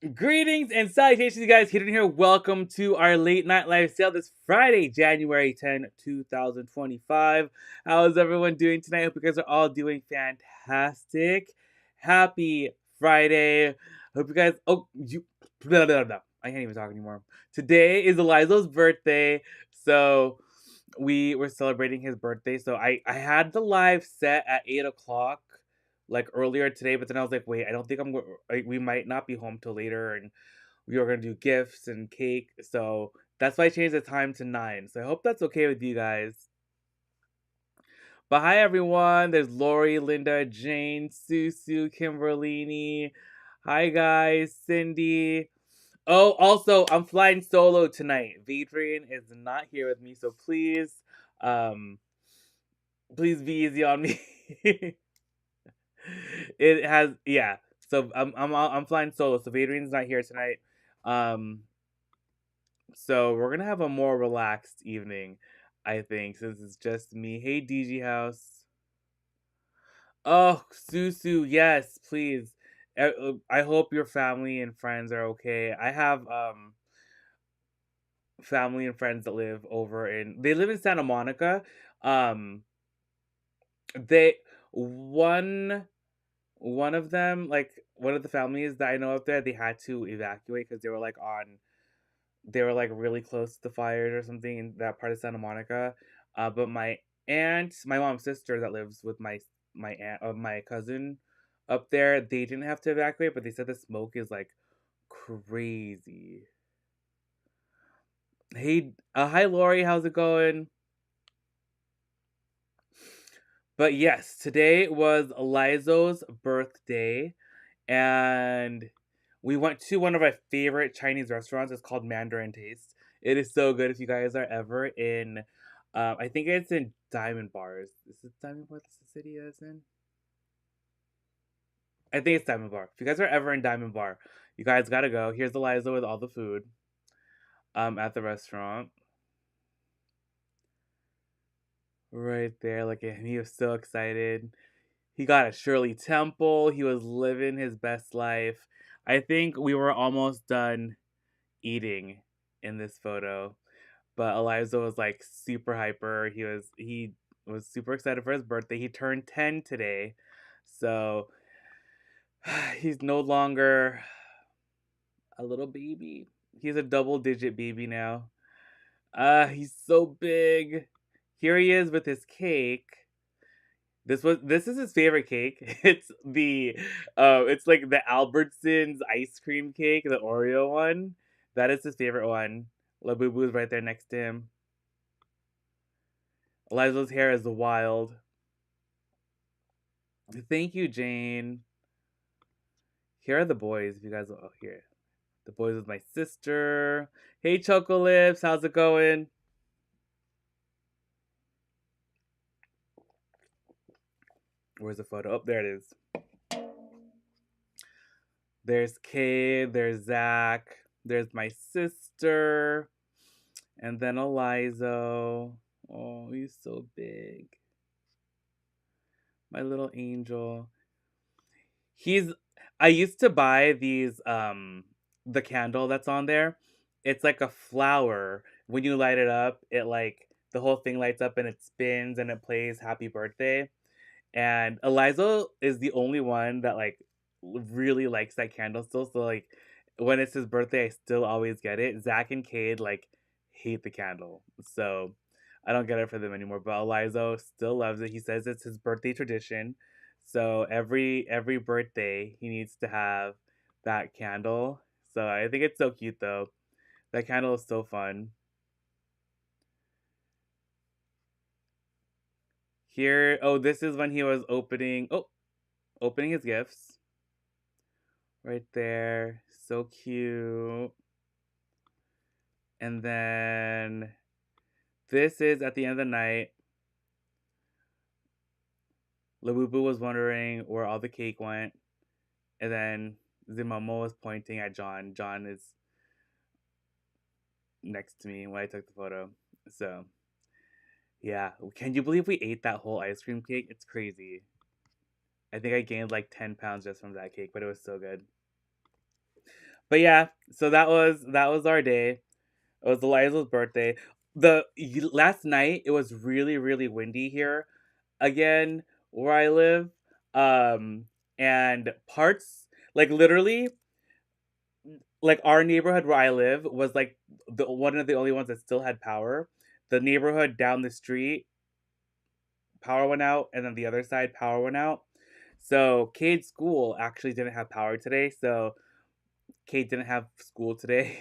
Greetings and salutations, you guys. Hidden here. Welcome to our late night live sale this Friday, January 10, 2025. How is everyone doing tonight? Hope you guys are all doing fantastic. Happy Friday. Hope you guys. Oh, you. Blah, blah, blah. I can't even talk anymore. Today is Eliza's birthday, so we were celebrating his birthday. So I had the live set at 8 o'clock like earlier today, but then I was like, wait, I don't think we might not be home till later, and we were gonna do gifts and cake, so that's why I changed the time to 9. So I hope that's okay with you guys. But hi everyone, there's Lori, Linda, Jane, Susu, Kimberlini. Hi guys, Cindy. Oh, also I'm flying solo tonight. Adrian is not here with me, so um, please be easy on me. It has, yeah. So I'm flying solo. So Adrian's not here tonight. Um, so we're gonna have a more relaxed evening, I think, since it's just me. Hey, DG House. Oh, Susu, yes, please. I hope your family and friends are okay. I have family and friends that live over in. They live in Santa Monica. Um, they one one of them, like one of the families that I know up there, they had to evacuate because they were like really close to the fires or something in that part of Santa Monica. But my mom's sister that lives with my cousin up there, they didn't have to evacuate, but they said the smoke is like crazy. Hey, hi Lori, how's it going? But yes, today was Eliza's birthday, and we went to one of our favorite Chinese restaurants. It's called Mandarin Taste. It is so good. If you guys are ever in, I think it's in Diamond Bars. Is it Diamond Bar? That's the city it's in. I think it's Diamond Bar. If you guys are ever in Diamond Bar, you guys gotta go. Here's Eliza with all the food. At the restaurant, right there. Look at him. He was so excited. He got a Shirley Temple. He was living his best life. I think we were almost done eating in this photo. But Eliza was like super hyper. He was super excited for his birthday. He turned 10 today. So he's no longer a little baby. He's a double digit baby now. He's so big. Here he is with his cake. This is his favorite cake. It's like the Albertsons ice cream cake, the Oreo one. That is his favorite one. Labubu's right there next to him. Eliza's hair is wild. Thank you, Jane. Here are the boys. If you guys, oh, here, the boys with my sister. Hey, Choco Lips, how's it going? Where's the photo? Oh, there it is. There's Cade. There's Zach. There's my sister, and then Eliza. Oh, he's so big. My little angel. He's I used to buy these the candle that's on there. It's like a flower. When you light it up, it like the whole thing lights up and it spins and it plays happy birthday. And Eliza is the only one that like really likes that candle still. So like when it's his birthday, I still always get it. Zach and Cade like hate the candle. So I don't get it for them anymore. But Eliza still loves it. He says it's his birthday tradition. So every birthday he needs to have that candle. So I think it's so cute though. That candle is so fun. Here, oh, this is when he was opening his gifts. Right there. So cute. And then this is at the end of the night. Labubu was wondering where all the cake went. And then Zimamo was pointing at John. John is next to me when I took the photo. So, yeah. Can you believe we ate that whole ice cream cake? It's crazy. I think I gained like 10 pounds just from that cake, but it was so good. But yeah, so that was our day. It was Eliza's birthday. Last night it was really really windy here again where I live. Um and parts like literally like our neighborhood where I live was like the one of the only ones that still had power. The neighborhood down the street, power went out, and then the other side, power went out. So Cade's school actually didn't have power today, so Cade didn't have school today.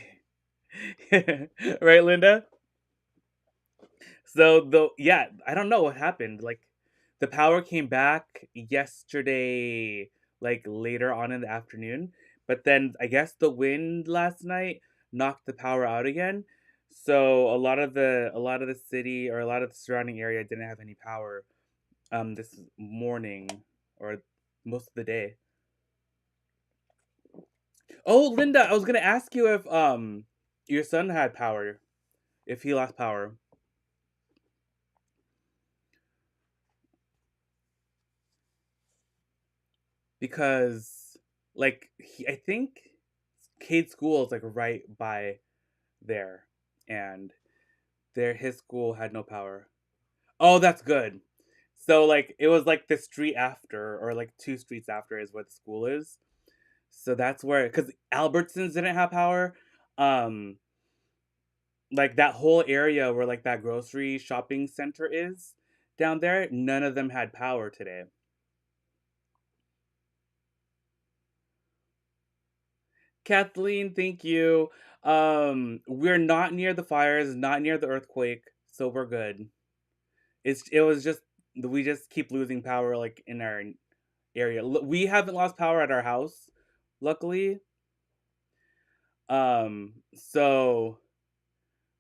Right, Linda? So the yeah, I don't know what happened. Like the power came back yesterday, like later on in the afternoon. But then I guess the wind last night knocked the power out again. So a lot of the city or a lot of the surrounding area didn't have any power this morning or most of the day. Oh, Linda, I was gonna ask you if your son had power, if he lost power. Because I think Cade's school is like right by there, and his school had no power. Oh, that's good. So like it was like the street after, or like two streets after, is where the school is. So that's where, because Albertsons didn't have power. Um, like that whole area where like that grocery shopping center is down there, none of them had power today. Kathleen, thank you. We're not near the fires, not near the earthquake, so we're good. It was just we just keep losing power like in our area. We haven't lost power at our house, luckily. So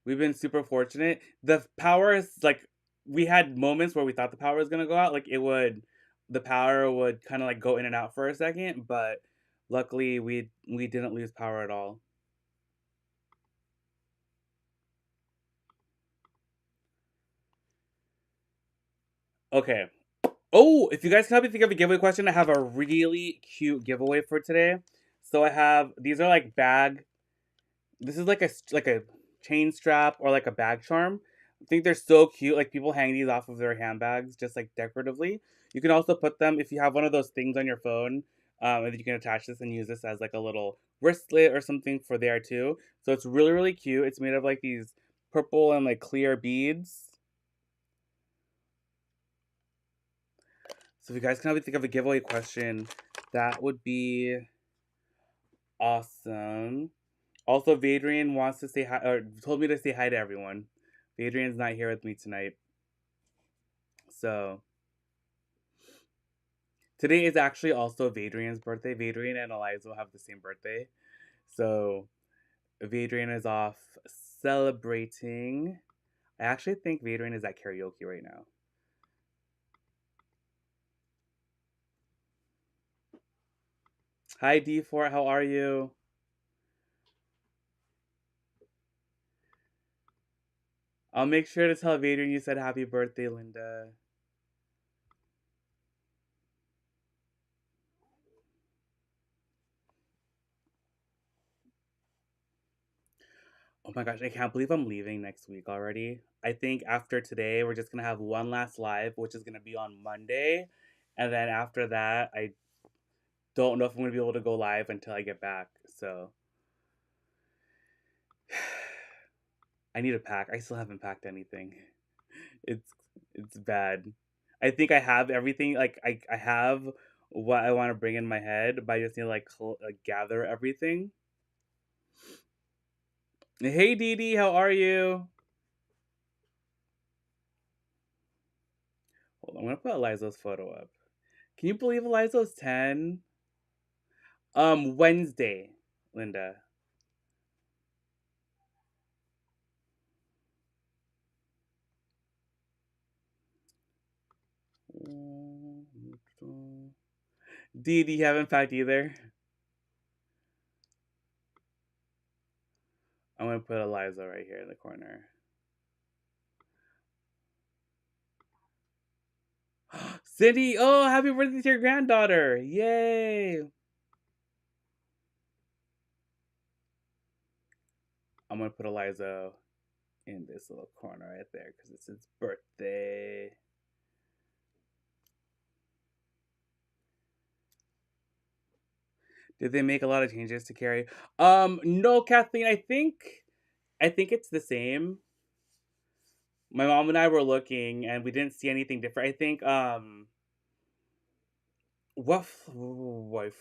we've been super fortunate. The power is like we had moments where we thought the power was gonna go out. Like the power would kind of like go in and out for a second, but luckily we didn't lose power at all. Okay. Oh, if you guys can help me think of a giveaway question, I have a really cute giveaway for today. So I have these are like bag. This is like a chain strap or like a bag charm. I think they're so cute. Like people hang these off of their handbags just like decoratively. You can also put them if you have one of those things on your phone, and you can attach this and use this as like a little wristlet or something for there too. So it's really really cute. It's made of like these purple and like clear beads. So if you guys can help me think of a giveaway question, that would be awesome. Also, Vadrian wants to say hi, or told me to say hi to everyone. Vadrian's not here with me tonight. So today is actually also Vadrian's birthday. Vadrian and Eliza will have the same birthday. So Vadrian is off celebrating. I actually think Vadrian is at karaoke right now. Hi D4, how are you? I'll make sure to tell Vadrian you said happy birthday, Linda. Oh my gosh, I can't believe I'm leaving next week already. I think after today, we're just gonna have one last live, which is gonna be on Monday. And then after that, I don't know if I'm gonna be able to go live until I get back. So I need to pack. I still haven't packed anything. It's it's bad. I think I have everything. Like I have what I want to bring in my head, but I just need to like gather everything. Hey Dee Dee, how are you? Hold on, I'm gonna put Eliza's photo up. Can you believe Eliza's 10? Wednesday, Linda. Dee, do you haven't packed either? I'm gonna put Eliza right here in the corner. Cindy, oh, happy birthday to your granddaughter! Yay! I'm gonna put Eliza in this little corner right there because it's his birthday. Did they make a lot of changes to Carrie? No, Kathleen. I think it's the same. My mom and I were looking, and we didn't see anything different. I think I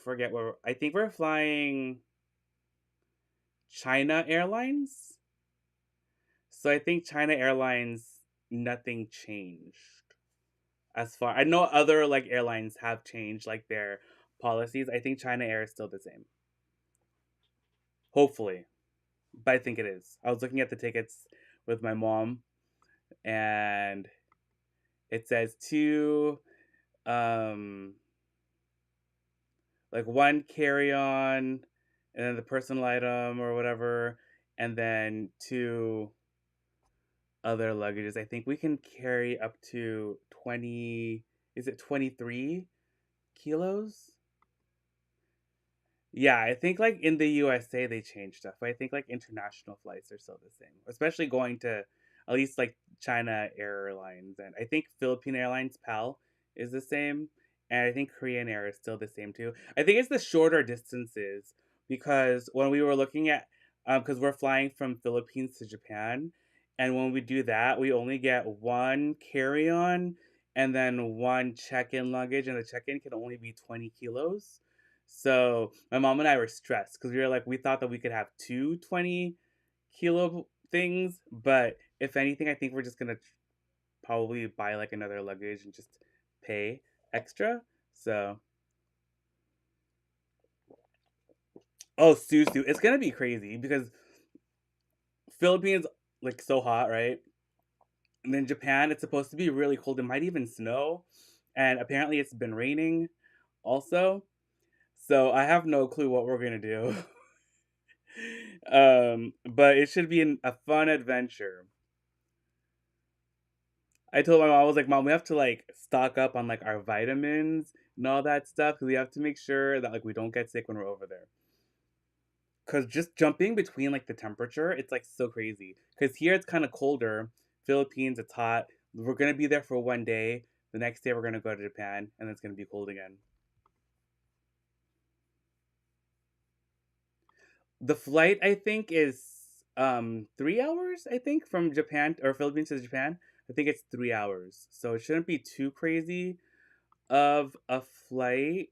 forget where. I think we're flying China Airlines. So I think China Airlines nothing changed. As far I know other like airlines have changed like their policies. I think China Air is still the same. Hopefully. But I think it is. I was looking at the tickets with my mom and it says two um like one carry-on and then the personal item or whatever and then two other luggages. I think we can carry up to 20, is it 23 kilos? Yeah, I think like in the USA they changed stuff. But I think like international flights are still the same, especially going to at least like China Airlines, and I think Philippine Airlines PAL is the same, and I think Korean Air is still the same too. I think it's the shorter distances because when we were looking at because we're flying from Philippines to Japan, and when we do that, we only get one carry-on and then one check-in luggage, and the check-in can only be 20 kilos. So my mom and I were stressed because we were like, we thought that we could have two 20 kilo things, but if anything, I think we're just gonna probably buy like another luggage and just pay extra. So, oh, Susu, it's gonna be crazy because Philippines like so hot, right? And then Japan, it's supposed to be really cold. It might even snow, and apparently it's been raining also. So I have no clue what we're gonna do. But it should be a fun adventure. I told my mom, I was like, Mom, we have to like stock up on like our vitamins and all that stuff because we have to make sure that like we don't get sick when we're over there. Because just jumping between like the temperature, it's like so crazy. Because here it's kind of colder. Philippines, it's hot. We're gonna be there for one day. The next day we're gonna go to Japan, and it's gonna be cold again. The flight I think is 3 hours. I think from Japan or Philippines to Japan. I think it's 3 hours, so it shouldn't be too crazy of a flight.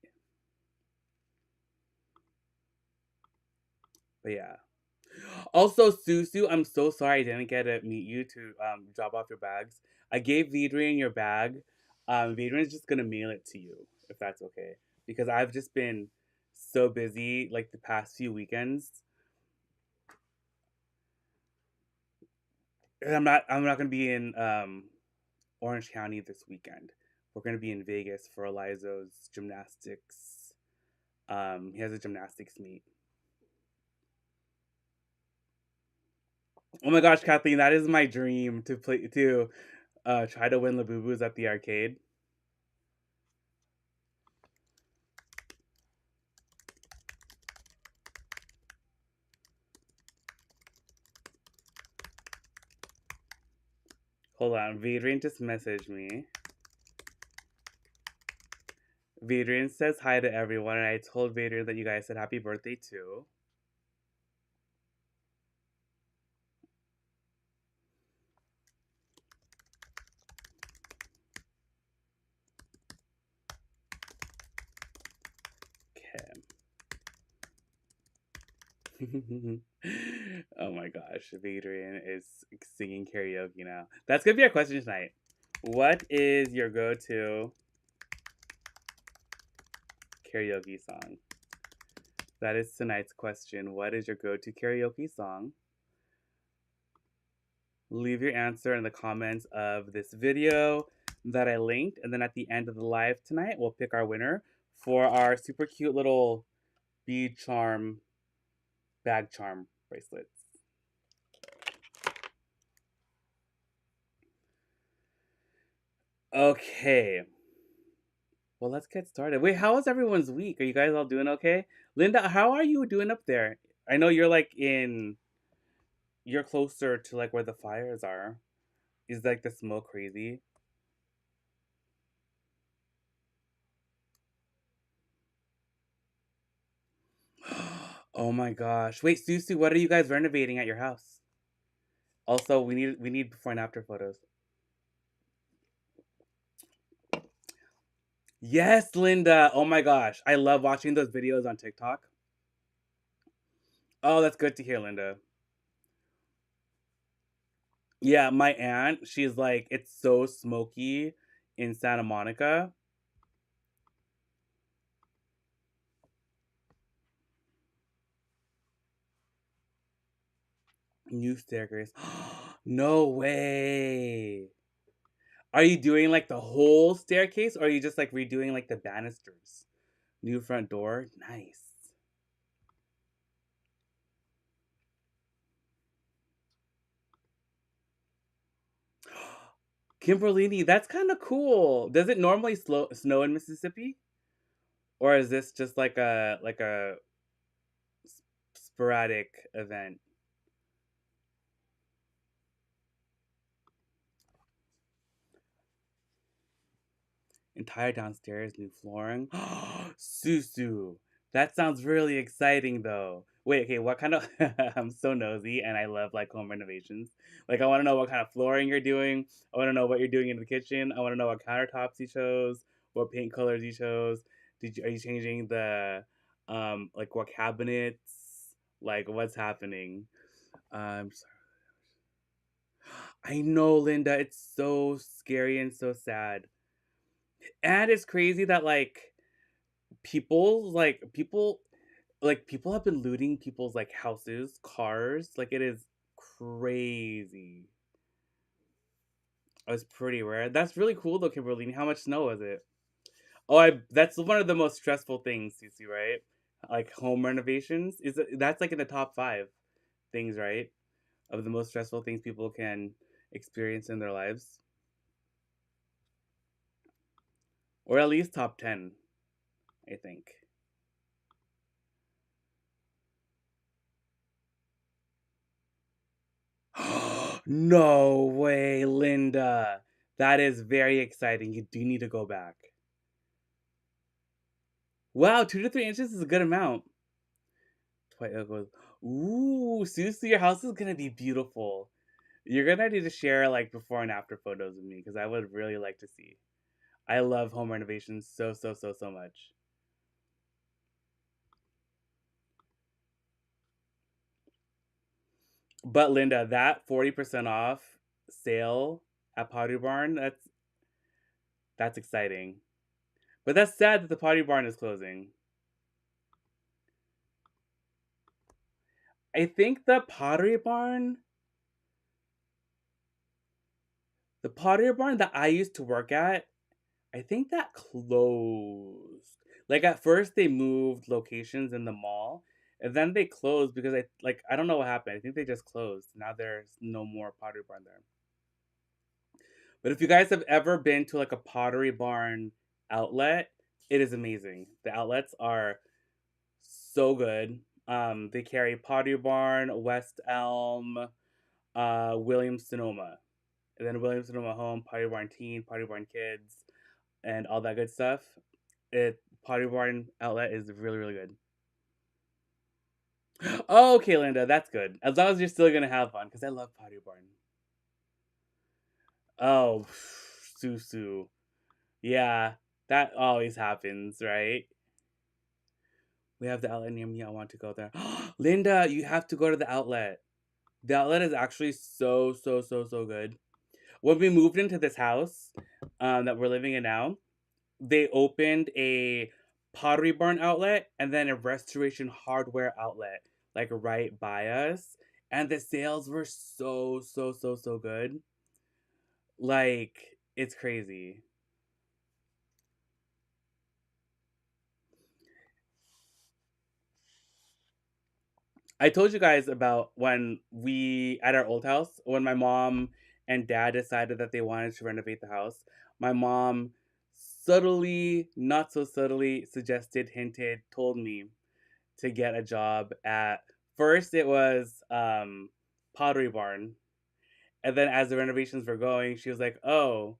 But yeah. Also, Susu, I'm so sorry I didn't get to meet you to drop off your bags. I gave Vidrian your bag. Vidrian's just gonna mail it to you if that's okay, because I've just been so busy like the past few weekends. And I'm not gonna be in Orange County this weekend. We're gonna be in Vegas for Eliza's gymnastics. He has a gymnastics meet. Oh my gosh, Kathleen, that is my dream to play to try to win Labubus at the arcade. Hold on, Vidrian just messaged me. Vidrian says hi to everyone, and I told Vidrian that you guys said happy birthday too. Okay. Oh my gosh, Vidrian is singing karaoke now. That's gonna be our question tonight. What is your go-to karaoke song? That is tonight's question. What is your go-to karaoke song? Leave your answer in the comments of this video that I linked. And then at the end of the live tonight, we'll pick our winner for our super cute little bead charm, bag charm bracelets. Okay. Well, let's get started. Wait, how was everyone's week? Are you guys all doing okay? Linda, how are you doing up there? I know you're like in you're closer to like where the fires are. Is like the smoke crazy? Oh my gosh. Wait, Susie, what are you guys renovating at your house? Also, we need before and after photos. Yes, Linda. Oh my gosh. I love watching those videos on TikTok. Oh, that's good to hear, Linda. Yeah, my aunt, she's like, it's so smoky in Santa Monica. New staircase. No way. Are you doing like the whole staircase or are you just like redoing like the banisters? New front door? Nice. Kimberlini, that's kind of cool. Does it normally snow in Mississippi? Or is this just like a sporadic event? Entire downstairs, new flooring. Susu. That sounds really exciting though. Wait, okay, what kind of I'm so nosy and I love like home renovations. Like I want to know what kind of flooring you're doing. I want to know what you're doing in the kitchen. I want to know what countertops you chose, what paint colors you chose. Are you changing the like what cabinets? Like what's happening? Sorry. I know, Linda, it's so scary and so sad. And it's crazy that people have been looting people's like houses, cars. Like it is crazy. It's pretty rare. That's really cool though, Kimberly. How much snow was it? Oh, I that's one of the most stressful things, Cece, right? Like home renovations. That's like in the top five things, right? Of the most stressful things people can experience in their lives. Or at least top 10, I think. No way, Linda. That is very exciting. You do need to go back. Wow, 2 to 3 inches is a good amount. Twilight goes, ooh, Susie, your house is gonna be beautiful. You're gonna need to share like before and after photos with me because I would really like to see. I love home renovations so so so so much. But Linda, that 40% off sale at Pottery Barn, that's exciting. But that's sad that the Pottery Barn is closing. I think the Pottery Barn that I used to work at, I think that closed. Like at first they moved locations in the mall, and then they closed because I don't know what happened. I think they just closed. Now there's no more Pottery Barn there. But if you guys have ever been to like a Pottery Barn outlet, it is amazing. The outlets are so good. They carry Pottery Barn, West Elm, Williams Sonoma, and then Williams Sonoma Home, Pottery Barn Teen, Pottery Barn Kids, and all that good stuff. It Pottery Barn outlet is really really good. Oh, okay, Linda, that's good. As long as you're still gonna have fun, because I love Pottery Barn. Oh, Susu. Yeah, that always happens, right? We have the outlet near me. I want to go there. Linda, you have to go to the outlet. The outlet is actually so, so, so, so good. When we moved into this house that we're living in now, they opened a Pottery Barn outlet and then a restoration hardware outlet, like right by us. And the sales were so, so, so, so good. Like, it's crazy. I told you guys about when we at our old house when my mom and dad decided that they wanted to renovate the house. My mom subtly, not so subtly, suggested, hinted, told me to get a job at first it was Pottery Barn. And then as the renovations were going, she was like, "Oh,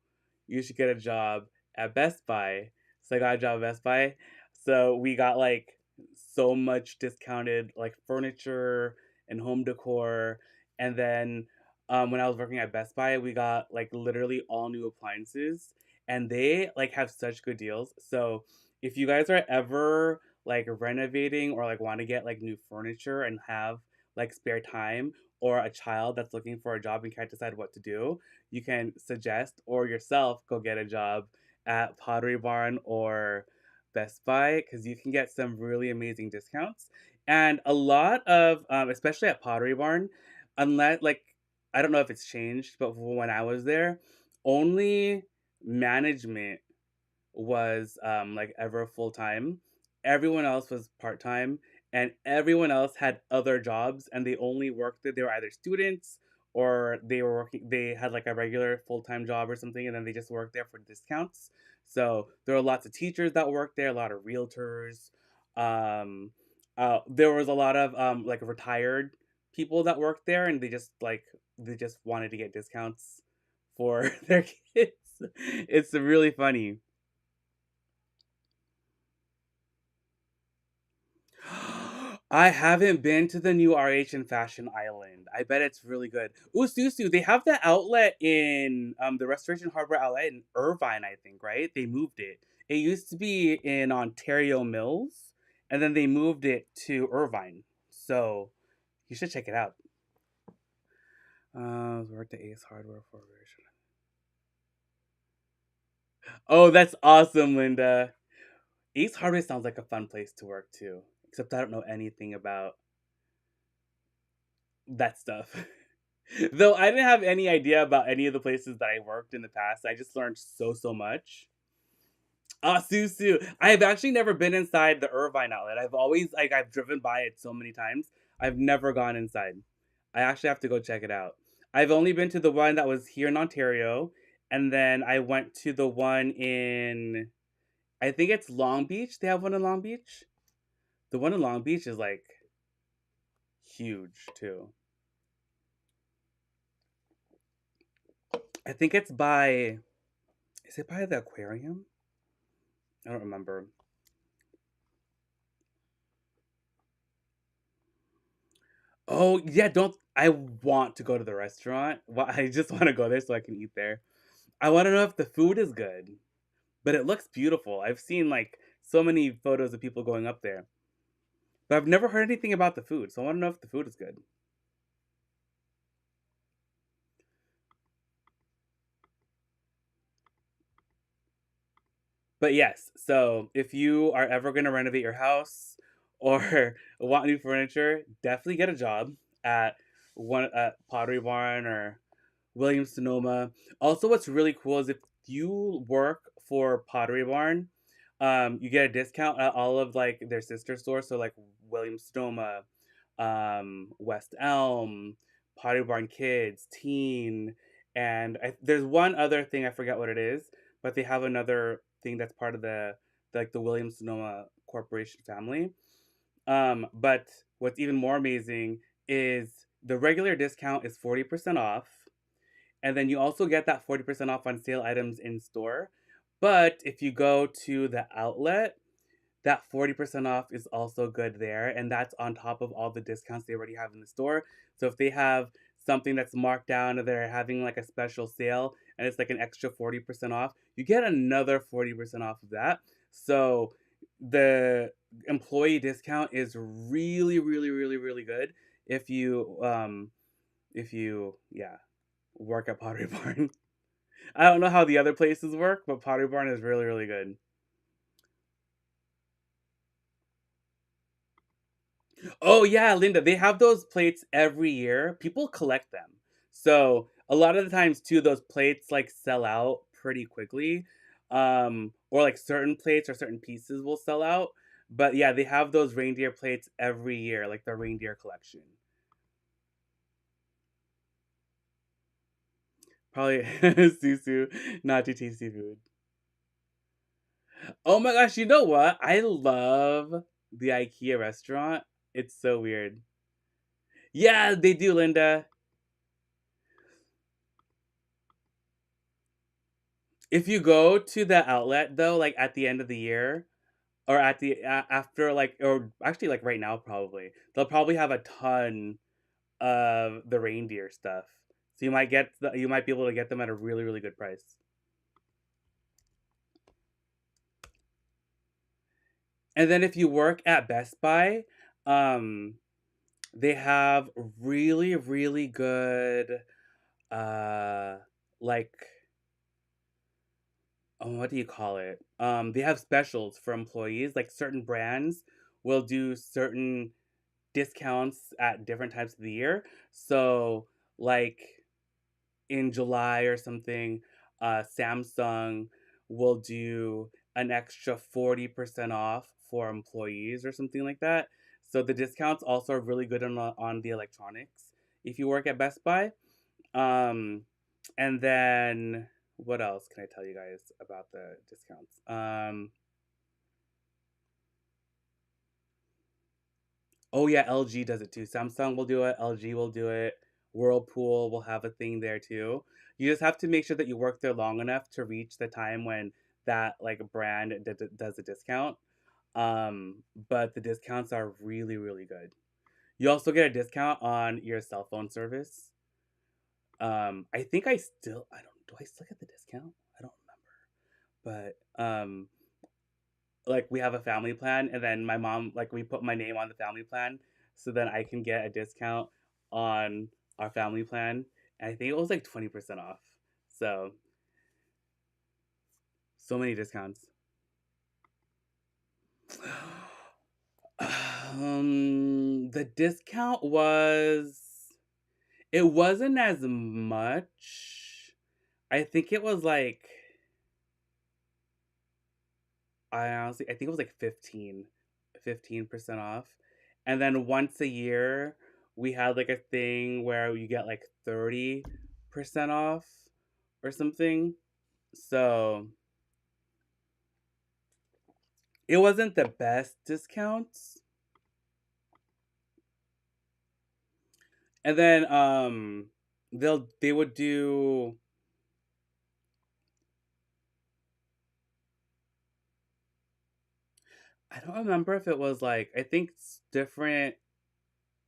you should get a job at Best Buy." So I got a job at Best Buy. So we got like so much discounted like furniture and home decor. And then when I was working at Best Buy, we got like literally all new appliances, and they like have such good deals. So if you guys are ever like renovating or like want to get like new furniture and have like spare time, or a child that's looking for a job and can't decide what to do, you can suggest or yourself go get a job at Pottery Barn or Best Buy, because you can get some really amazing discounts. And a lot of, especially at Pottery Barn, unless like, I don't know if it's changed, but when I was there, only management was like ever full time. Everyone else was part time, and everyone else had other jobs, and they only worked there. They were either students or they were working. They had like a regular full time job or something, and then they just worked there for discounts. So there were lots of teachers that worked there, a lot of realtors. Um, there was a lot of like retired people that worked there, and they just wanted to get discounts for their kids. It's really funny. I haven't been to the new RH in Fashion Island. I bet it's really good. Ooh, Susu, they have the outlet in the Restoration Hardware outlet in Irvine, I think, right? They moved it. It used to be in Ontario Mills, and then they moved it to Irvine. So you should check it out. Worked at Ace Hardware for version. Oh, that's awesome, Linda. Ace Hardware sounds like a fun place to work too. Except I don't know anything about that stuff. Though I didn't have any idea about any of the places that I worked in the past. I just learned so much. Ah, Susu. I've actually never been inside the Irvine outlet. I've always like I've driven by it so many times. I've never gone inside. I actually have to go check it out. I've only been to the one that was here in Ontario, and then I went to the one in, I think it's Long Beach. They have one in Long Beach. The one in Long Beach is like huge too. I think it's by, is it by the aquarium? I don't remember. Oh, yeah, don't I want to go to the restaurant. Well, I just want to go there so I can eat there. I want to know if the food is good, but it looks beautiful. I've seen like so many photos of people going up there, but I've never heard anything about the food. So I want to know if the food is good. But yes, so if you are ever going to renovate your house or want new furniture, definitely get a job at one at Pottery Barn or Williams Sonoma. Also, what's really cool is if you work for Pottery Barn, you get a discount at all of like their sister stores. So like Williams Sonoma, West Elm, Pottery Barn Kids, Teen, and there's one other thing I forget what it is, but they have another thing that's part of the Williams Sonoma Corporation family. But what's even more amazing is the regular discount is 40% off, and then you also get that 40% off on sale items in store. But if you go to the outlet, that 40% off is also good there. And that's on top of all the discounts they already have in the store. So if they have something that's marked down or they're having like a special sale and it's like an extra 40% off, you get another 40% off of that. So the employee discount is really good if you yeah work at Pottery Barn. I don't know how the other places work, but Pottery Barn is really good. Oh yeah, Linda, they have those plates every year. People collect them. So a lot of the times too, those plates like sell out pretty quickly. Or like certain plates or certain pieces will sell out. But yeah, they have those reindeer plates every year, like the reindeer collection. Probably Susu, not to taste seafood. Oh my gosh, you know what? I love the IKEA restaurant. It's so weird. Yeah, they do, Linda. If you go to the outlet though, like at the end of the year, or at the after like, or actually like right now probably, they'll probably have a ton of the reindeer stuff. So you might be able to get them at a really really good price. And then if you work at Best Buy, um, they have really really good uh like what do you call it? They have specials for employees. Like certain brands will do certain discounts at different times of the year. So like in July or something, Samsung will do an extra 40% off for employees or something like that. So the discounts also are really good on the electronics if you work at Best Buy. Um, and then what else can I tell you guys about the discounts? Oh yeah, LG does it too. Samsung will do it. LG will do it. Whirlpool will have a thing there too. You just have to make sure that you work there long enough to reach the time when that like brand does a discount. But the discounts are really really good. You also get a discount on your cell phone service. I think I don't do I still get the discount? I don't remember. But like we have a family plan and then my mom like we put my name on the family plan so then I can get a discount on our family plan. And I think it was like 20% off. So so many discounts. The discount was it wasn't as much. I think it was like I think it was like 15% off. And then once a year, we had like a thing where you get like 30% off or something. So it wasn't the best discounts. And then they would do I don't remember if it was like I think it's different.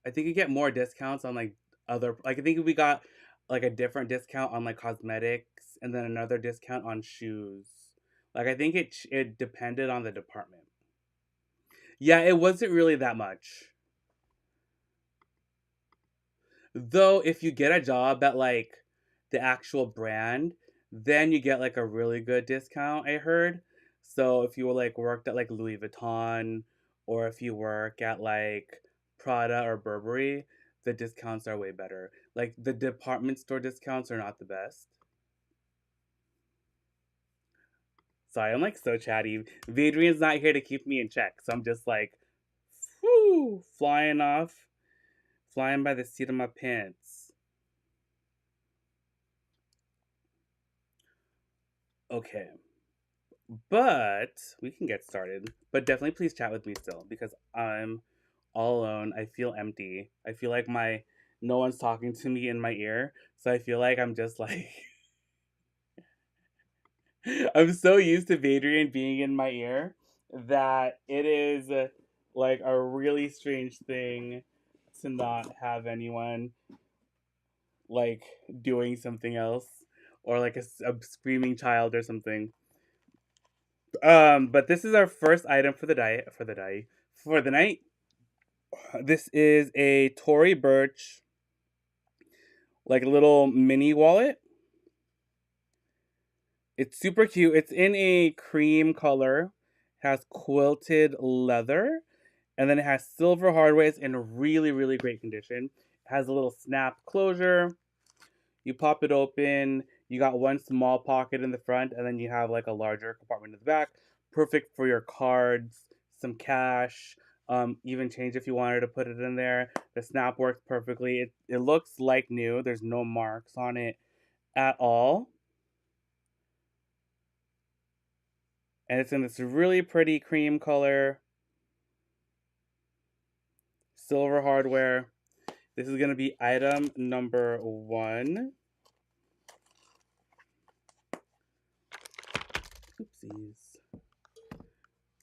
I think you get more discounts on like other like I think we got like a different discount on like cosmetics and then another discount on shoes. Like I think it depended on the department. Yeah, it wasn't really that much. Though if you get a job at like the actual brand, then you get like a really good discount, I heard. So if you were like worked at like Louis Vuitton or if you work at like Prada or Burberry, the discounts are way better. Like the department store discounts are not the best. Sorry, I'm like so chatty. Vadrian's not here to keep me in check, so I'm just like, whoo, flying off, flying by the seat of my pants. Okay, but we can get started. But definitely please chat with me still because I'm all alone. I feel empty. I feel like my no one's talking to me in my ear. So I feel like I'm just like I'm so used to Vadrian being in my ear that it is like a really strange thing to not have anyone like doing something else or like a screaming child or something. But this is our first item for the night. This is a Tory Burch like little mini wallet. It's super cute. It's in a cream color. Has quilted leather, and then it has silver hardware. It's in really really great condition. It has a little snap closure. You pop it open. You got one small pocket in the front, and then you have like a larger compartment in the back. Perfect for your cards, some cash, even change if you wanted to put it in there. The snap works perfectly. It looks like new. There's no marks on it at all. And it's in this really pretty cream color, silver hardware. This is going to be item number 1. these.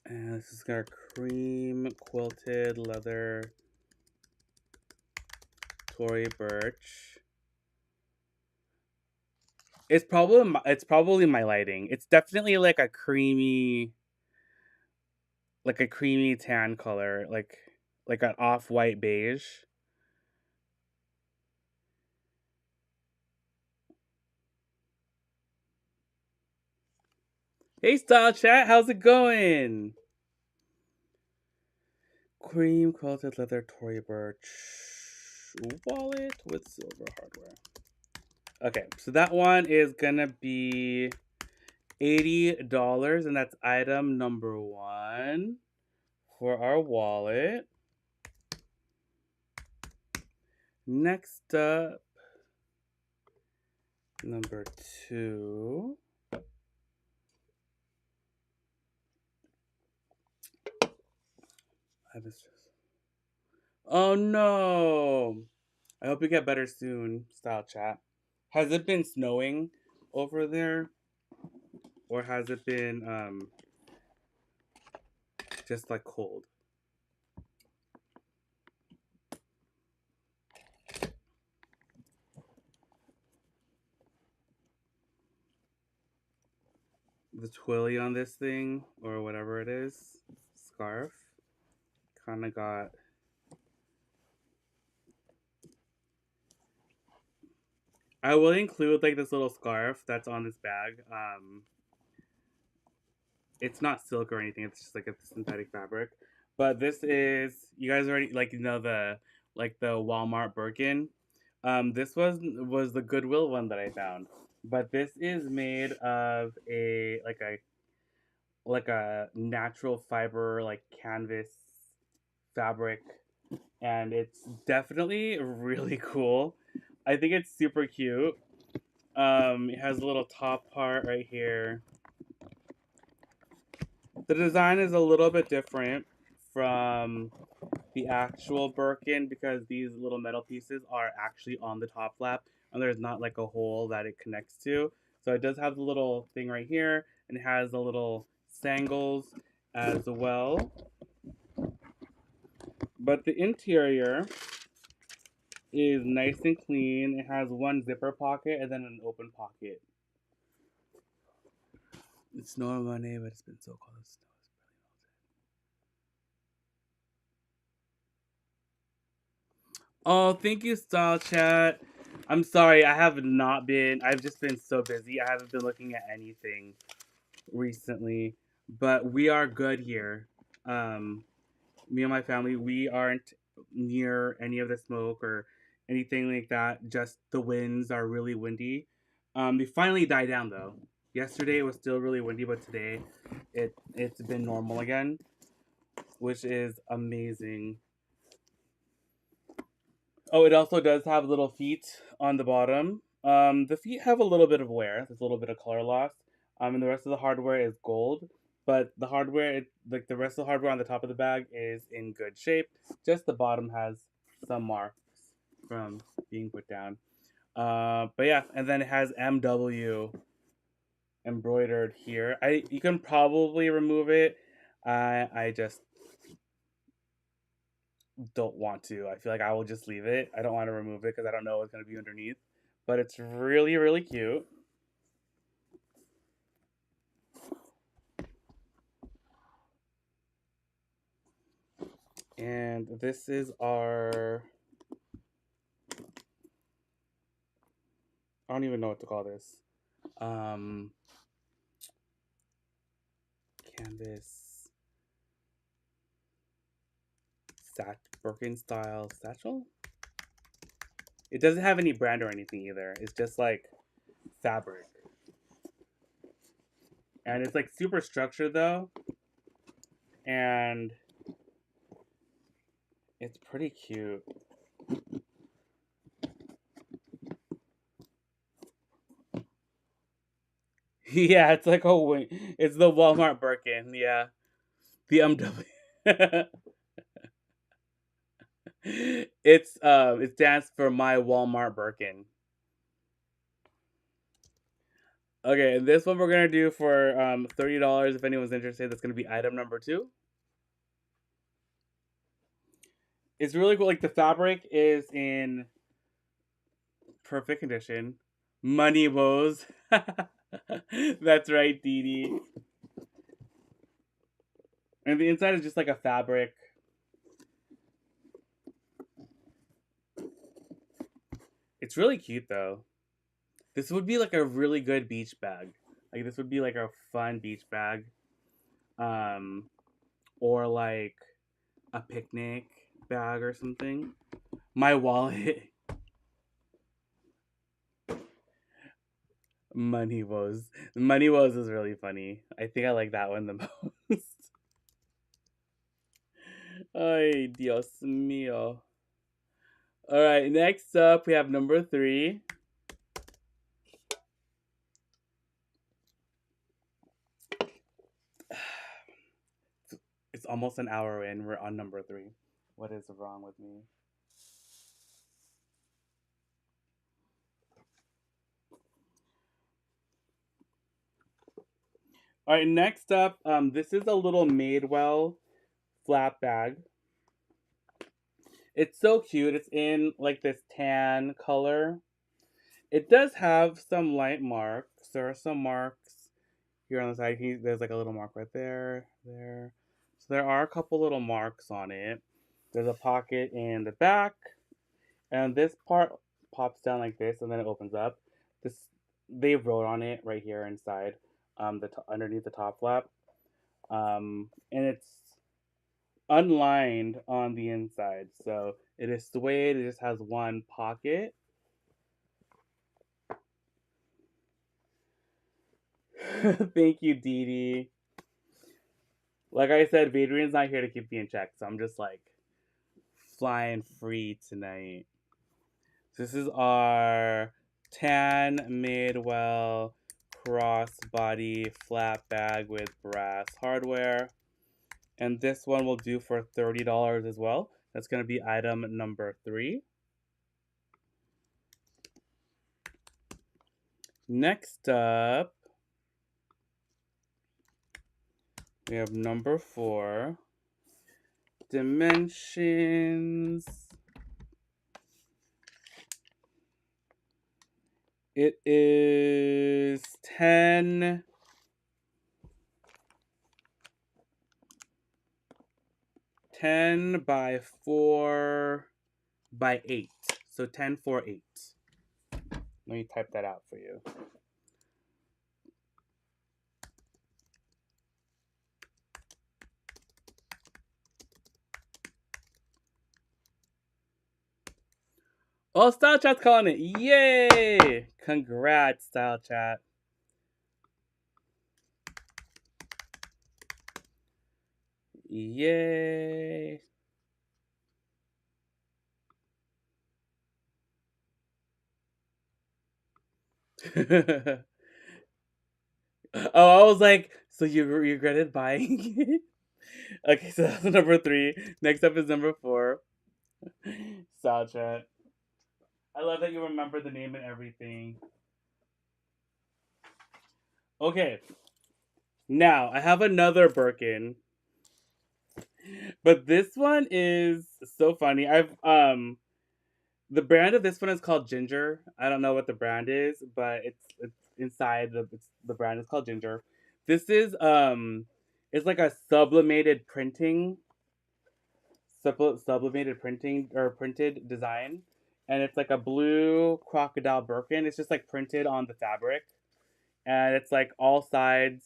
And this is our cream quilted leather Tory Burch. It's probably my lighting. It's definitely like a creamy tan color, like an off-white beige. Hey Style Chat, how's it going? Cream quilted leather Tory Burch wallet with silver hardware. Okay, so that one is gonna be $80, and that's item number 1 for our wallet. Next up, number 2. Oh no! I hope you get better soon, Style Chat. Has it been snowing over there? Or has it been just like cold? The twilly on this thing, or whatever it is, scarf, kind of got... I will include like this little scarf that's on this bag. It's not silk or anything. It's just like a synthetic fabric. But this is, you guys already like the Walmart Birkin. This was the Goodwill one that I found. But this is made of a natural fiber like canvas fabric, and it's definitely really cool. I think it's super cute. It has a little top part right here. The design is a little bit different from the actual Birkin because these little metal pieces are actually on the top flap and there's not like a hole that it connects to. So it does have the little thing right here and it has the little sangles as well. But the interior is nice and clean. It has one zipper pocket and then an open pocket. It's not money, but it's been so cold. Oh, thank you, Style Chat. I'm sorry, I've just been so busy. I haven't been looking at anything recently, but we are good here. Me and my family, we aren't near any of the smoke or anything like that. Just the winds are really windy. They finally died down though. Yesterday it was still really windy, but today it's been normal again, which is amazing. Oh, it also does have little feet on the bottom. The feet have a little bit of wear. There's a little bit of color loss. And the rest of the hardware is gold. But the hardware, like the rest of the hardware on the top of the bag, is in good shape. Just the bottom has some marks from being put down. But yeah, and then it has MW embroidered here. You can probably remove it. I just don't want to. I feel like I will just leave it. I don't want to remove it because I don't know what's going to be underneath. But it's really, really cute. And this is our... I don't even know what to call this. Canvas Birkin style satchel. It doesn't have any brand or anything either. It's just like fabric. And it's like super structured though. And it's pretty cute. Yeah, it's like a wing. It's the Walmart Birkin. Yeah, the MW. It stands for my Walmart Birkin. Okay, and this one we're gonna do for $30 if anyone's interested. That's gonna be item number 2. It's really cool. Like the fabric is in perfect condition. Money woes. That's right, Dee Dee. And the inside is just like a fabric. It's really cute though. This would be like a really good beach bag. Like this would be like a fun beach bag. Um or like a picnic bag or something. My wallet. Money woes. Money woes is really funny. I think I like that one the most. Ay, Dios mío. All right, next up we have number 3. It's almost an hour in. We're on number 3. What is wrong with me? All right, next up, this is a little Madewell flap bag. It's so cute. It's in like this tan color. It does have some light marks. There are some marks here on the side. There's like a little mark right there, there. So there are a couple little marks on it. There's a pocket in the back, and this part pops down like this, and then it opens up. This they wrote on it right here inside, underneath the top flap, and it's unlined on the inside, so it is suede. It just has one pocket. Thank you, Dee Dee. Like I said, Vadrian's not here to keep me in check, so I'm just like flying free tonight. This is our tan Madewell crossbody flap bag with brass hardware. And this one will do for $30 as well. That's going to be item number 3. Next up, we have number 4. Dimensions. It is 10 by 4 by 8. So 10, 4, 8. Let me type that out for you. Oh, Style Chat's calling it. Yay! Congrats, Style Chat. Yay! Oh, I was like, so you regretted buying it? Okay, so that's number 3. Next up is number 4. Style Chat. I love that you remember the name and everything. Okay. Now, I have another Birkin. But this one is so funny. The brand of this one is called Ginger. I don't know what the brand is, but it's inside the brand is called Ginger. This is it's like a sublimated printing or printed design, and it's like a blue crocodile Birkin. It's just like printed on the fabric, and it's like all sides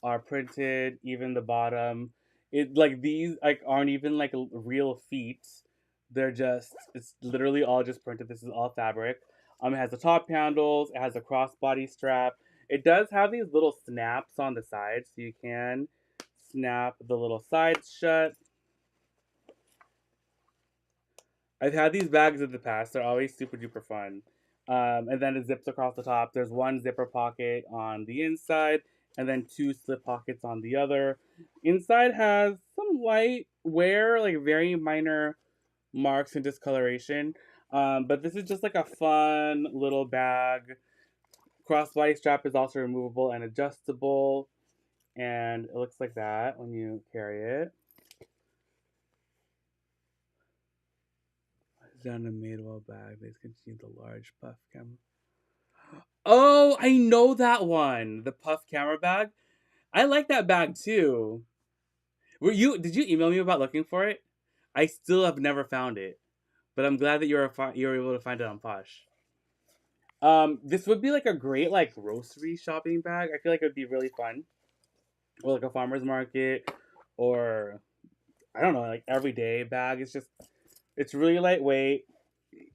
are printed, even the bottom. It like these like aren't even like real feet. It's literally all just printed. This is all fabric. It has the top handles. It has a crossbody strap. It does have these little snaps on the sides, so you can snap the little sides shut. I've had these bags in the past. They're always super duper fun. And then it zips across the top. There's one zipper pocket on the inside, and then 2 slip pockets on the other. Inside has some light wear, like very minor marks and discoloration. But this is just like a fun little bag. Crossbody strap is also removable and adjustable, and it looks like that when you carry it. Down a Madewell bag. They contain the large puff camera. Oh, I know that one. The puff camera bag. I like that bag too. Did you email me about looking for it? I still have never found it, but I'm glad that you're able to find it on Posh. This would be like a great like grocery shopping bag. I feel like it would be really fun, or like a farmer's market, or I don't know, like everyday bag. It's really lightweight,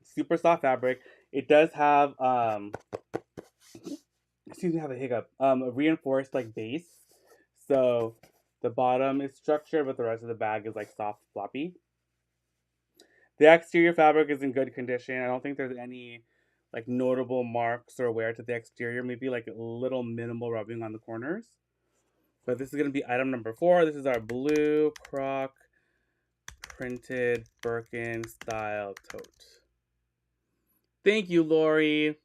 super soft fabric. It does have excuse me, I have a hiccup. A reinforced like base, so the bottom is structured, but the rest of the bag is like soft, floppy. The exterior fabric is in good condition. I don't think there's any like notable marks or wear to the exterior. Maybe like a little minimal rubbing on the corners. But this is going to be item number 4. This is our blue croc printed Birkin style tote. Thank you, Lori.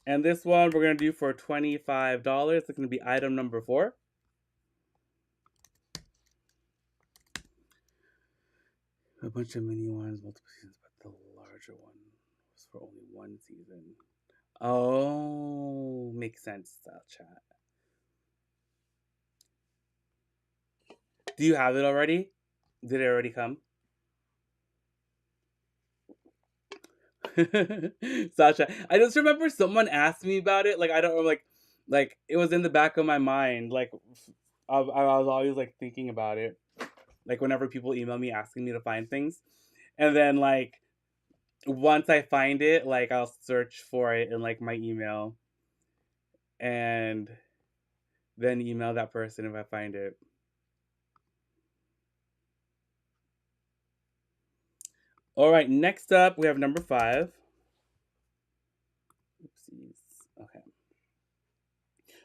And this one we're going to do for $25. It's going to be item number 4. A bunch of mini ones, multiple seasons, but the larger one was for only one season. Oh, makes sense, style chat. Do you have it already? Did it already come? Sasha, I just remember someone asked me about it. Like I don't know, like it was in the back of my mind. Like I was always like thinking about it. Like whenever people email me asking me to find things, and then like once I find it, like I'll search for it in like my email, and then email that person if I find it. All right, next up we have number 5. Oopsies. Okay.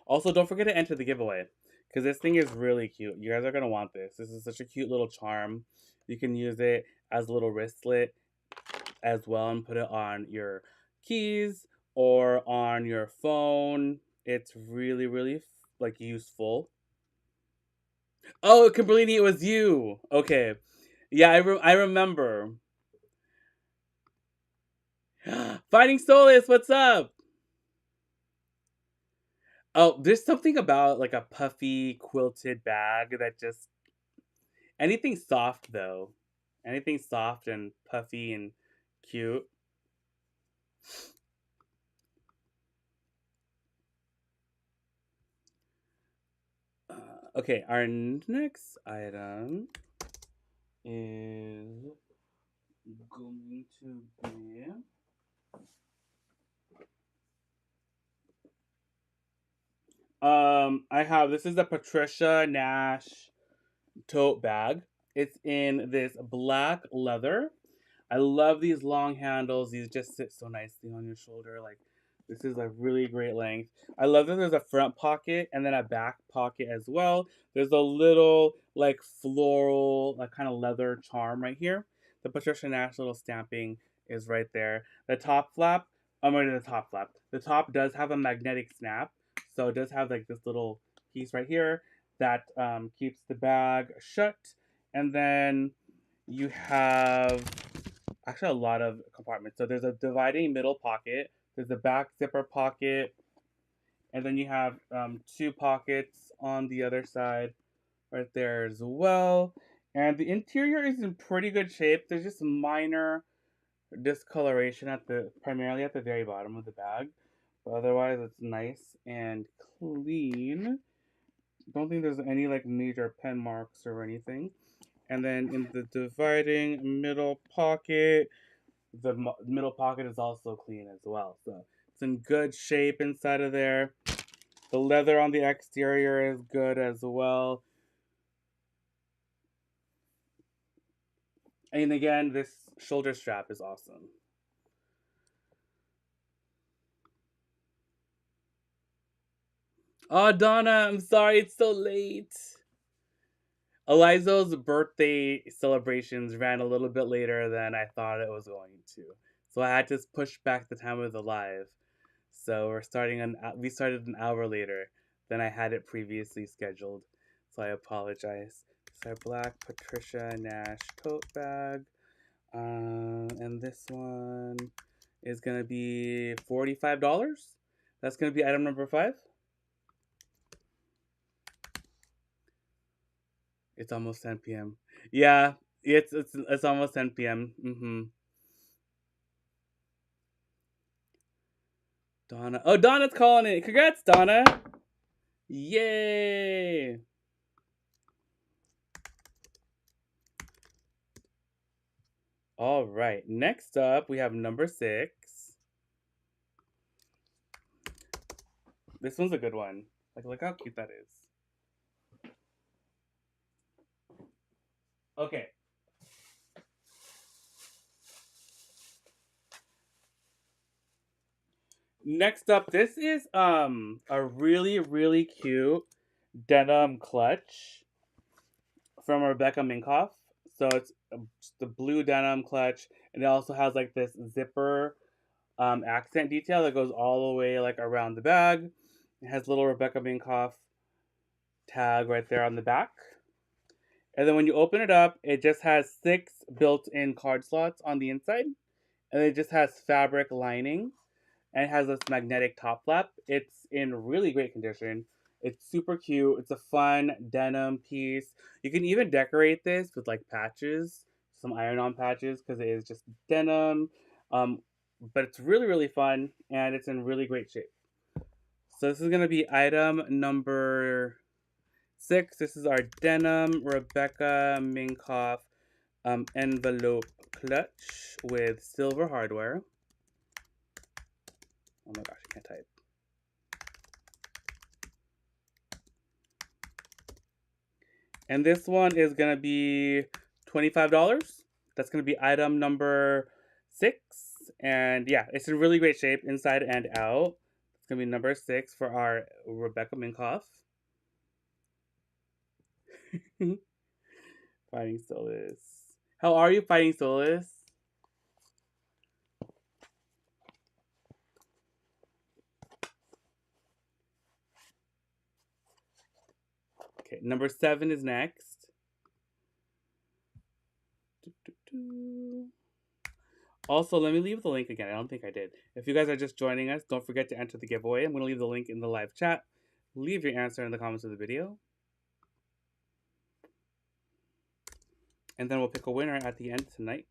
Also, don't forget to enter the giveaway because this thing is really cute. You guys are gonna want this. This is such a cute little charm. You can use it as a little wristlet as well and put it on your keys or on your phone. It's really, really like useful. Oh, Kimberly, it was you. Okay, yeah, I remember. Fighting Solus, what's up? Oh, there's something about like a puffy quilted bag that just anything soft though. Anything soft and puffy and cute. Okay, our next item is going to be I have this is a Patricia Nash tote bag. It's in this black leather. I love these long handles. These just sit so nicely on your shoulder. Like this is a really great length. I love that there's a front pocket and then a back pocket as well. There's a little like floral, like kind of leather charm right here. The Patricia Nash little stamping is right there. The top flap, I'm going to the top flap. The top does have a magnetic snap, so it does have like this little piece right here that keeps the bag shut. And then you have actually a lot of compartments. So there's a dividing middle pocket, there's a back zipper pocket, and then you have 2 pockets on the other side right there as well. And the interior is in pretty good shape. There's just minor discoloration primarily at the very bottom of the bag. But otherwise it's nice and clean. Don't think there's any like major pen marks or anything. And then in the dividing middle pocket, the middle pocket is also clean as well. So it's in good shape inside of there. The leather on the exterior is good as well. And again, this shoulder strap is awesome. Oh, Donna, I'm sorry it's so late. Eliza's birthday celebrations ran a little bit later than I thought it was going to. So I had to push back the time of the live. So we started an hour later than I had it previously scheduled. So I apologize. So black Patricia Nash tote bag. And this one is gonna be $45. That's gonna be item number 5. It's almost 10 p.m. Yeah, it's almost 10 p.m. Donna. Oh, Donna's calling it. Congrats, Donna. Yay. All right. Next up, we have number 6. This one's a good one. Like, look how cute that is. Okay. Next up, this is a really cute denim clutch from Rebecca Minkoff. So it's just the blue denim clutch, and it also has like this zipper accent detail that goes all the way like around the bag. It has little Rebecca Minkoff tag right there on the back. And then when you open it up, it just has 6 built-in card slots on the inside, and it just has fabric lining, and it has this magnetic top flap. It's in really great condition. It's super cute. It's a fun denim piece. You can even decorate this with like patches, some iron-on patches, because it is just denim. Um, but it's really fun, and it's in really great shape. So this is gonna be item number 6. This is our denim Rebecca Minkoff envelope clutch with silver hardware. Oh my gosh, I can't type. And this one is going to be $25. That's going to be item number 6. And yeah, it's in really great shape inside and out. It's going to be number 6 for our Rebecca Minkoff. Fighting Solus. How are you, Fighting Solus? Okay, number 7 is next. Also, let me leave the link again. I don't think I did. If you guys are just joining us, don't forget to enter the giveaway. I'm going to leave the link in the live chat. Leave your answer in the comments of the video. And then we'll pick a winner at the end tonight.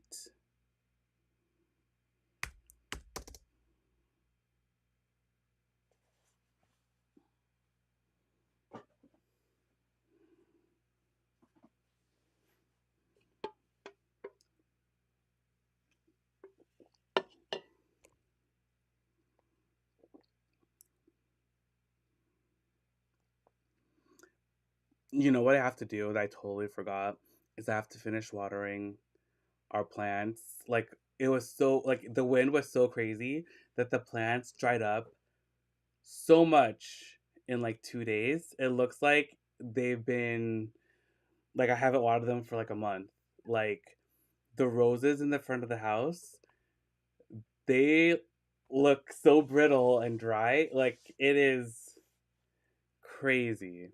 You know what I have to do that I totally forgot is I have to finish watering our plants. Like it was so like the wind was so crazy that the plants dried up so much in like 2 days. It looks like they've been like I haven't watered them for like a month. Like the roses in the front of the house, they look so brittle and dry. Like it is crazy.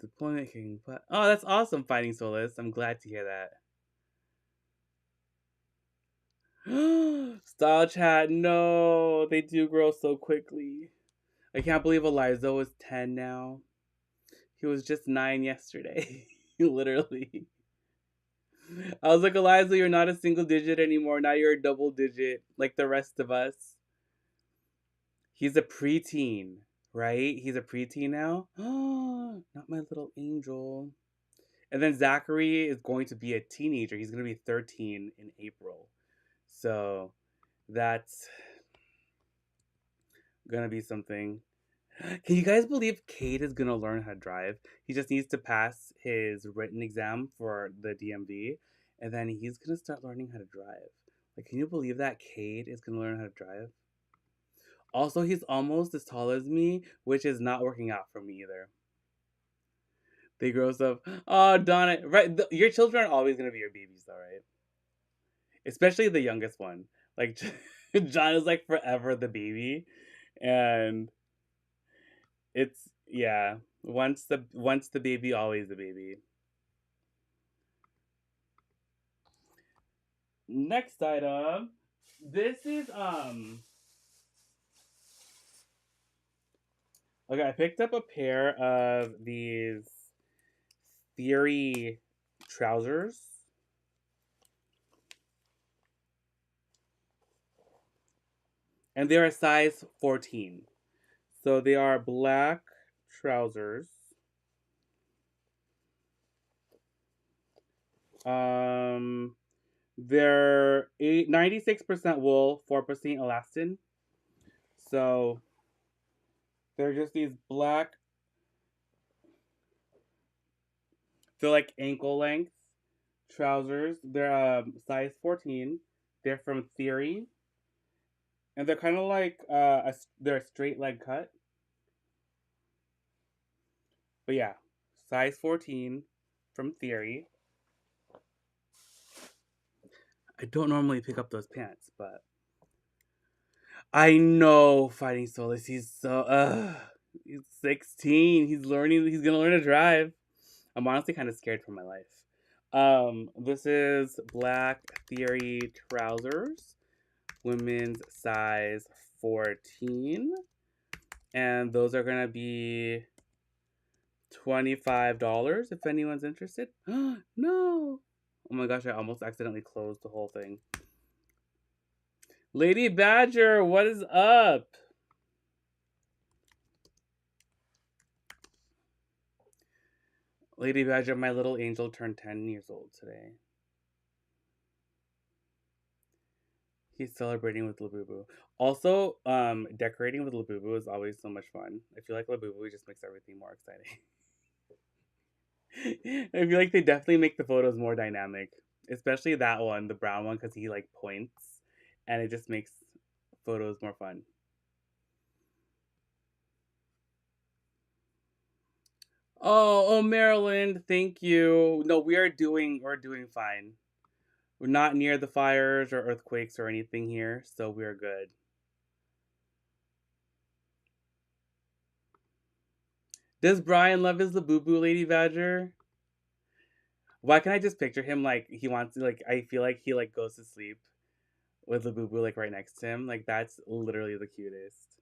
Deployment king, but oh, that's awesome, Fighting Solus. I'm glad to hear that. Style chat, no, they do grow so quickly. I can't believe Eliza was 10 now. He was just 9 yesterday. Literally. I was like, Eliza, you're not a single digit anymore. Now you're a double digit, like the rest of us. He's a preteen, right? He's a preteen now. Oh, not my little angel. And then Zachary is going to be a teenager. He's going to be 13 in April. So that's going to be something. Can you guys believe Cade is going to learn how to drive? He just needs to pass his written exam for the DMV. And then he's going to start learning how to drive. Like, can you believe that Cade is going to learn how to drive? Also, he's almost as tall as me, which is not working out for me either. They grow up. Oh, Donna. Right. Your children are always going to be your babies, though, right? Especially the youngest one. Like, John is like forever the baby, and it's yeah. Once the baby, always the baby. Next item. This is okay. I picked up a pair of these Theory trousers, and they're a size 14. So they are black trousers. Um, they're 96% wool, 4% elastin. So they're just these black. They're like ankle length trousers. They're size 14. They're from Theory, and they're kind of like they're a straight leg cut. But yeah, size 14 from Theory. I don't normally pick up those pants, but I know Fighting Soulless. He's 16. He's gonna learn to drive. I'm honestly kind of scared for my life. This is Black Theory trousers, women's size 14, and those are gonna be $25 if anyone's interested. No! Oh my gosh, I almost accidentally closed the whole thing. Lady Badger, what is up? Lady Badger, my little angel, turned 10 years old today. He's celebrating with Labubu. Also, decorating with Labubu is always so much fun. I feel like Labubu just makes everything more exciting. I feel like they definitely make the photos more dynamic. Especially that one, the brown one, because he like points and it just makes photos more fun. Oh, Maryland, thank you. No, we're doing fine. We're not near the fires or earthquakes or anything here, so we're good. Does Brian love his Labubu, Lady Badger? Why can't I just picture him like he wants to like I feel like he like goes to sleep with Labubu like right next to him. Like that's literally the cutest.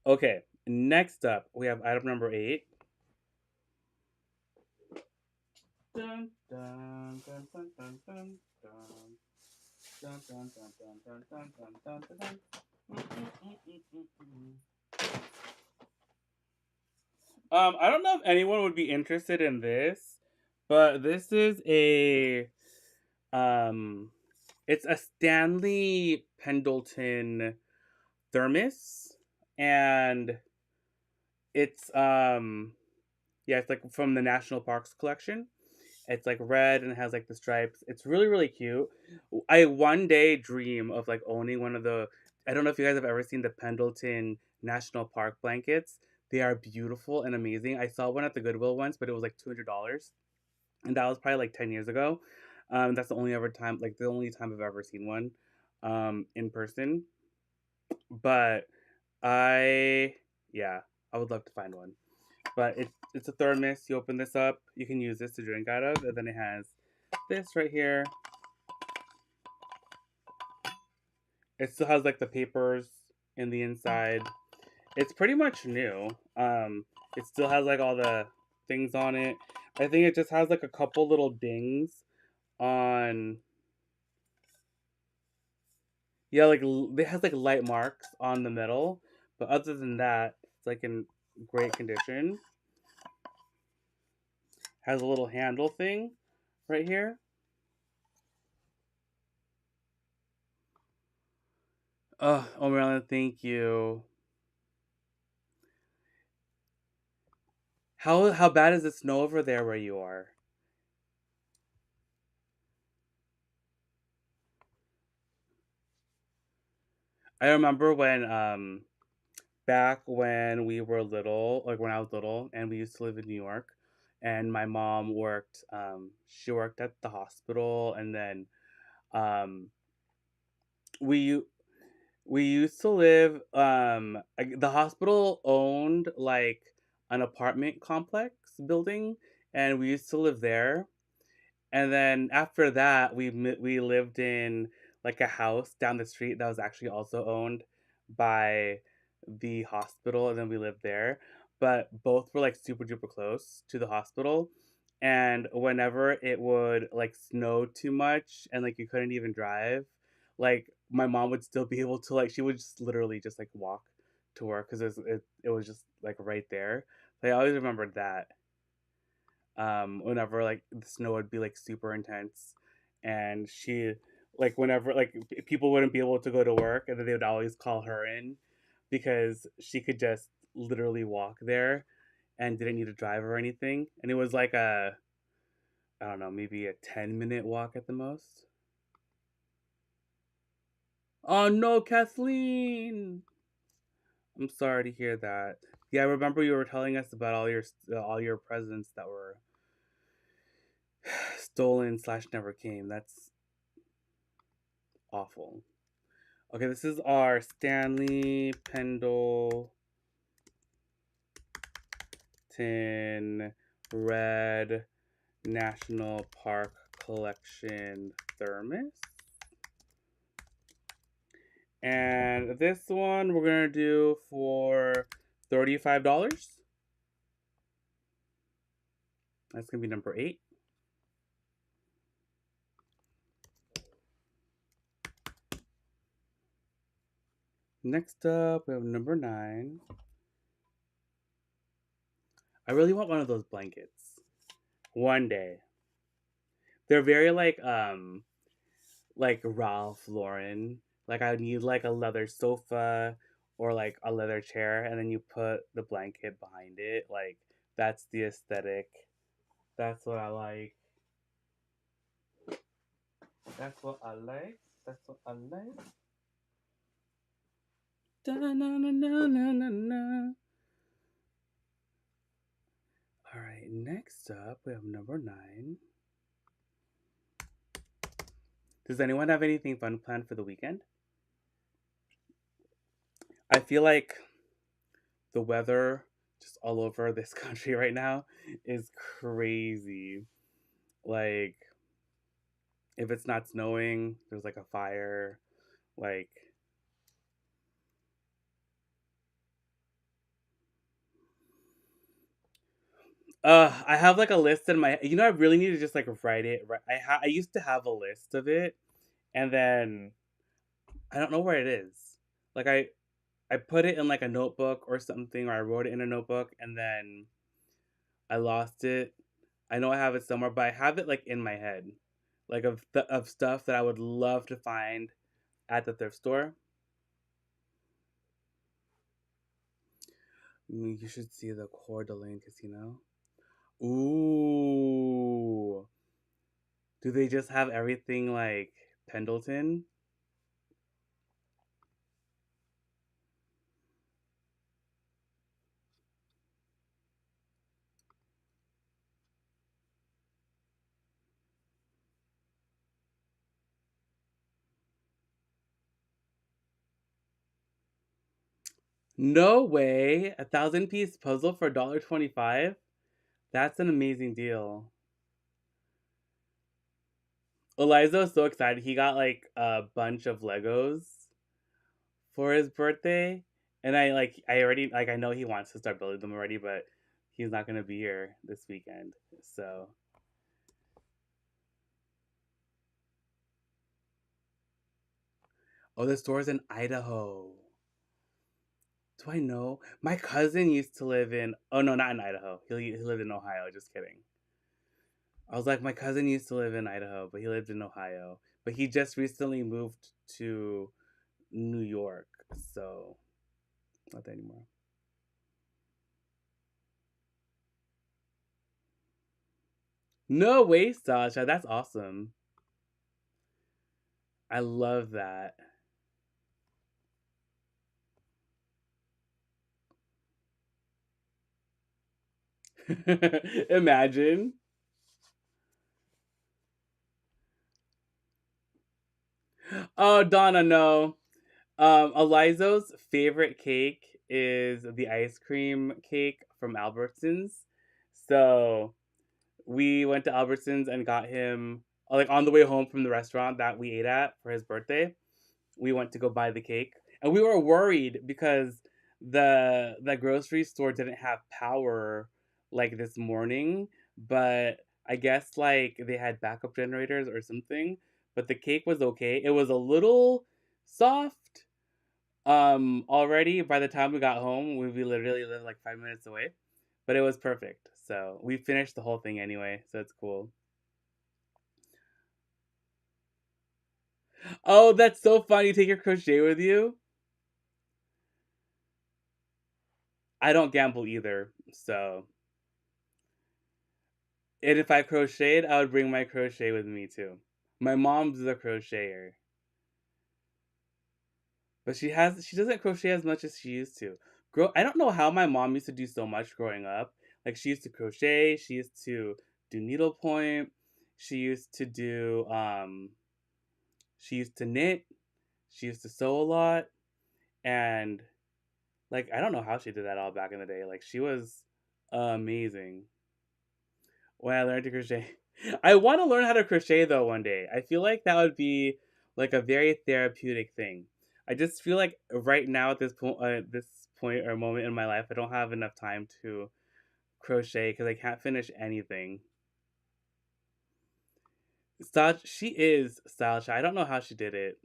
Okay, next up we have item number 8. Dun, dun, dun, dun, dun, dun, dun. Dun, dun, dun, dun, dun, dun, dun, dun, dun, dun. I don't know if anyone would be interested in this, but this is a um it's a Stanley Pendleton thermos, and it's yeah, it's like from the National Parks collection. It's like red and it has like the stripes. It's really really cute. I one day dream of like owning one of the. I don't know if you guys have ever seen the Pendleton National Park blankets. They are beautiful and amazing. I saw one at the Goodwill once, but it was like $200, and that was probably like 10 years ago. That's the only time I've ever seen one, in person. But I yeah, I would love to find one. But it's a thermos. You open this up, you can use this to drink out of, and then it has this right here. It still has like the papers in the inside. It's pretty much new. It still has like all the things on it. I think it just has like a couple little dings on. Yeah, like it has like light marks on the metal, but other than that, it's like in great condition. Has a little handle thing right here. Oh, Marilyn, thank you. How bad is the snow over there where you are? I remember when back when we were little, like when I was little, and we used to live in New York. and my mom worked. She worked at the hospital, and then um, we u- we used to live. The hospital owned like an apartment complex building, and we used to live there. And then after that, we lived in like a house down the street that was actually also owned by the hospital, and then we lived there. But both were like super duper close to the hospital. And whenever it would like snow too much and like you couldn't even drive, like my mom would still be able to like she would just literally just like walk to work because it was just like right there. Like, I always remembered that whenever like the snow would be like super intense, and she like whenever like people wouldn't be able to go to work, and then they would always call her in because she could just literally walk there and didn't need to drive or anything, and it was like a, I don't know, maybe a 10-minute walk at the most. Oh no, Kathleen, I'm sorry to hear that. Yeah, I remember you were telling us about all your presents that were stolen slash never came. That's awful. Okay, this is our Stanley Pendleton Red National Park Collection thermos. And this one we're going to do for $35. That's going to be number 8. Next up, we have number 9. I really want one of those blankets. One day. They're very like Ralph Lauren. Like I would need like a leather sofa or like a leather chair, and then you put the blanket behind it. Like that's the aesthetic. That's what I like. That's what I like. That's what I like. Da-na-na-na-na-na-na. All right, next up we have number 9. Does anyone have anything fun planned for the weekend? I feel like the weather just all over this country right now is crazy. Like if it's not snowing, there's like a fire. Like, I have like a list in my. I really need to just like write it. I used to have a list of it, and then I don't know where it is. Like I put it in like a notebook or something, or I wrote it in a notebook, and then I lost it. I know I have it somewhere, but I have it like in my head, like of stuff that I would love to find at the thrift store. You should see the Coeur d'Alene Casino. Ooh. Do they just have everything like Pendleton? No way. A 1,000-piece puzzle for $1.25? That's an amazing deal. Eliza was so excited. He got like a bunch of Legos for his birthday. And I already like I know he wants to start building them already, but he's not gonna be here this weekend. So oh, the store's in Idaho. Do I know? My cousin used to live in. Oh no, not in Idaho. He lived in Ohio. Just kidding. I was like, my cousin used to live in Idaho, but he lived in Ohio. But he just recently moved to New York, so not there anymore. No way, Sasha. That's awesome. I love that. Imagine. Oh, Donna, no. Eliza's favorite cake is the ice cream cake from Albertsons. So we went to Albertsons and got him, like, on the way home from the restaurant that we ate at for his birthday. We went to go buy the cake, and we were worried because the grocery store didn't have power like this morning, but I guess like they had backup generators or something. But the cake was okay. It was a little soft already by the time we got home. We literally lived like 5 minutes away, but it was perfect. So we finished the whole thing anyway, so it's cool. Oh, that's so funny. Take your crochet with you. I don't gamble either, so and if I crocheted, I would bring my crochet with me too. My mom's a crocheter, but she doesn't crochet as much as she used to. I don't know how my mom used to do so much growing up. Like she used to crochet, she used to do needlepoint, she used to do she used to knit, she used to sew a lot, and like I don't know how she did that all back in the day. Like she was amazing. When I learned to crochet. I want to learn how to crochet though one day. I feel like that would be like a very therapeutic thing. I just feel like right now at this point or moment in my life, I don't have enough time to crochet because I can't finish anything. She is stylish. I don't know how she did it.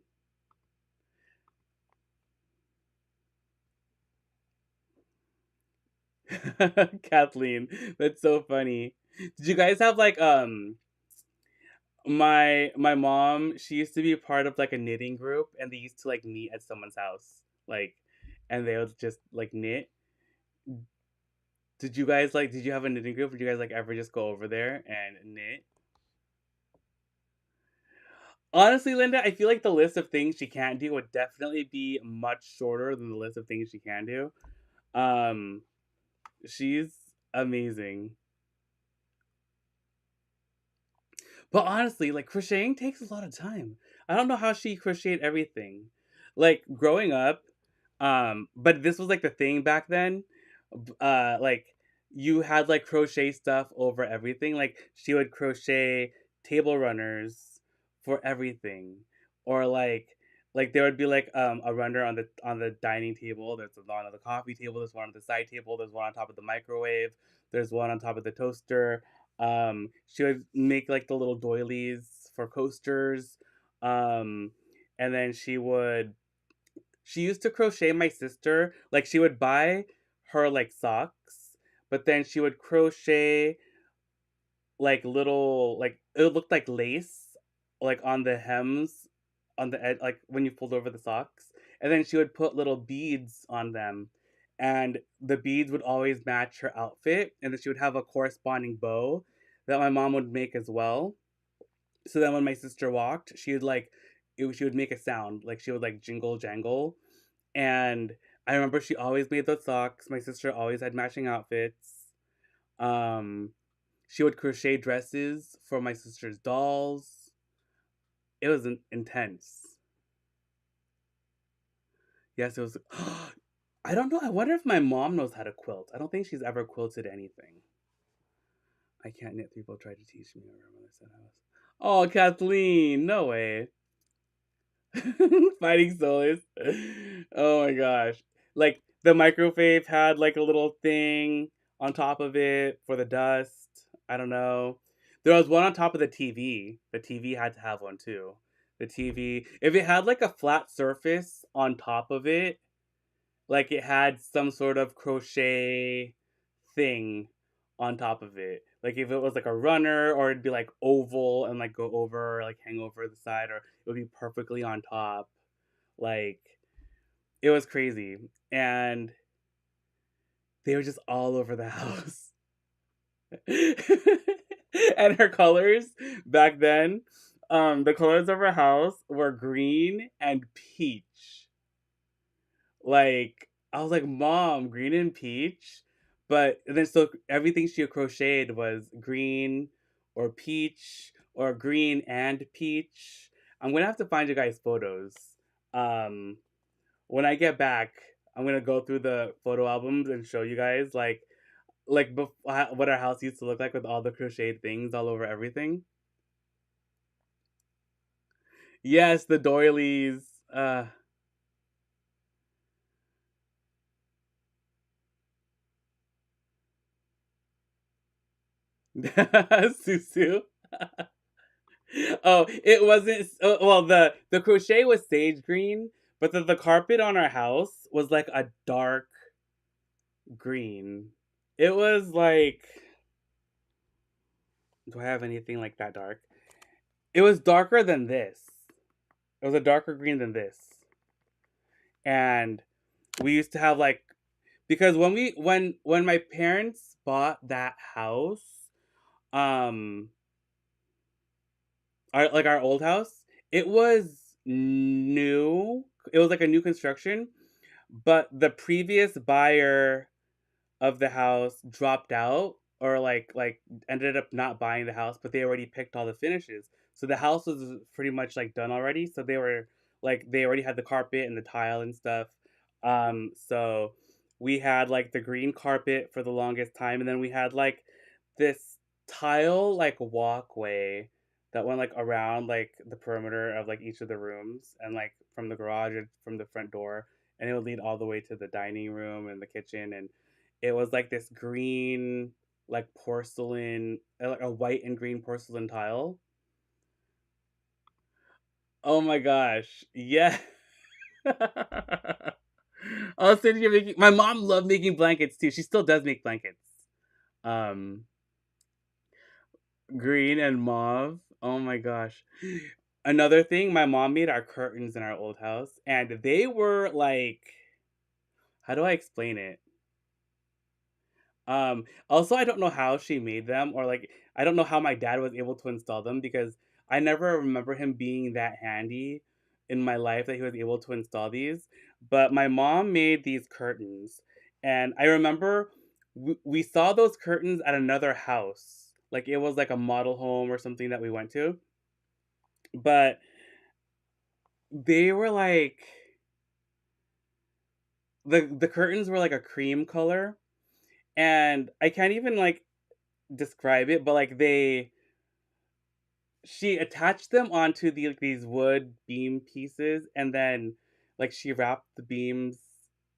Kathleen, that's so funny. Did you guys have like my mom, she used to be a part of like a knitting group and they used to like meet at someone's house. Like and they would just like knit. Did you have a knitting group? Did you guys like ever just go over there and knit? Honestly, Linda, I feel like the list of things she can't do would definitely be much shorter than the list of things she can do. Um she's amazing. But honestly, like crocheting takes a lot of time. I don't know how she crocheted everything. Like growing up, but this was like the thing back then. Like you had like crochet stuff over everything. Like she would crochet table runners for everything. Or like there would be like a runner on the dining table, there's one on the coffee table, there's one on the side table, there's one on top of the microwave, there's one on top of the toaster. She would make like the little doilies for coasters. Um, and then she used to crochet my sister. Like she would buy her like socks, but then she would crochet like little like it looked like lace like on the hems on the edge like when you fold over the socks. And then she would put little beads on them. And the beads would always match her outfit. And then she would have a corresponding bow that my mom would make as well. So then when my sister walked, she would make a sound. Like she would like jingle jangle. And I remember she always made those socks. My sister always had matching outfits. Um she would crochet dresses for my sister's dolls. It was intense. Yes, it was. I don't know. I wonder if my mom knows how to quilt. I don't think she's ever quilted anything. I can't knit. People tried to teach me. My grandmother said I was. Oh, Kathleen, no way. Fighting souls. Oh my gosh. Like the microwave had like a little thing on top of it for the dust. I don't know. There was one on top of the TV. The TV had to have one too. The TV, if it had like a flat surface on top of it, like it had some sort of crochet thing on top of it. Like if it was like a runner or it'd be like oval and like go over or like hang over the side or it would be perfectly on top. Like it was crazy. And they were just all over the house. And her colors back then, the colors of her house were green and peach. Like I was like, "Mom, green and peach." But then so everything she crocheted was green or peach or green and peach. I'm gonna have to find you guys photos. Um, when I get back, I'm gonna go through the photo albums and show you guys what our house used to look like with all the crocheted things all over everything. Yes, the doilies. Susu. Oh, it wasn't. Well, the crochet was sage green, but the carpet on our house was like a dark green. It was like, do I have anything like that dark? It was darker than this. It was a darker green than this, and we used to have like because when my parents bought that house, um, our old house, it was new. It was like a new construction, but the previous buyer of the house dropped out or ended up not buying the house, but they already picked all the finishes. So the house was pretty much like done already. So they already had the carpet and the tile and stuff. So we had like the green carpet for the longest time, and then we had like this tile like walkway that went like around like the perimeter of like each of the rooms and like from the garage and from the front door, and it would lead all the way to the dining room and the kitchen. And it was like this green like porcelain, like a white and green porcelain tile. Oh my gosh, yeah. I was sitting here making. My mom loved making blankets too. She still does make blankets. Um, Green and mauve. Oh my gosh. Another thing, my mom made our curtains in our old house, and they were like, how do I explain it? Also, I don't know how she made them, or like, I don't know how my dad was able to install them because I never remember him being that handy in my life that he was able to install these. But my mom made these curtains, and I remember we saw those curtains at another house. Like, it was like a model home or something that we went to, but they were like, the curtains were like a cream color, and I can't even like describe it, but like she attached them onto these wood beam pieces, and then like she wrapped the beams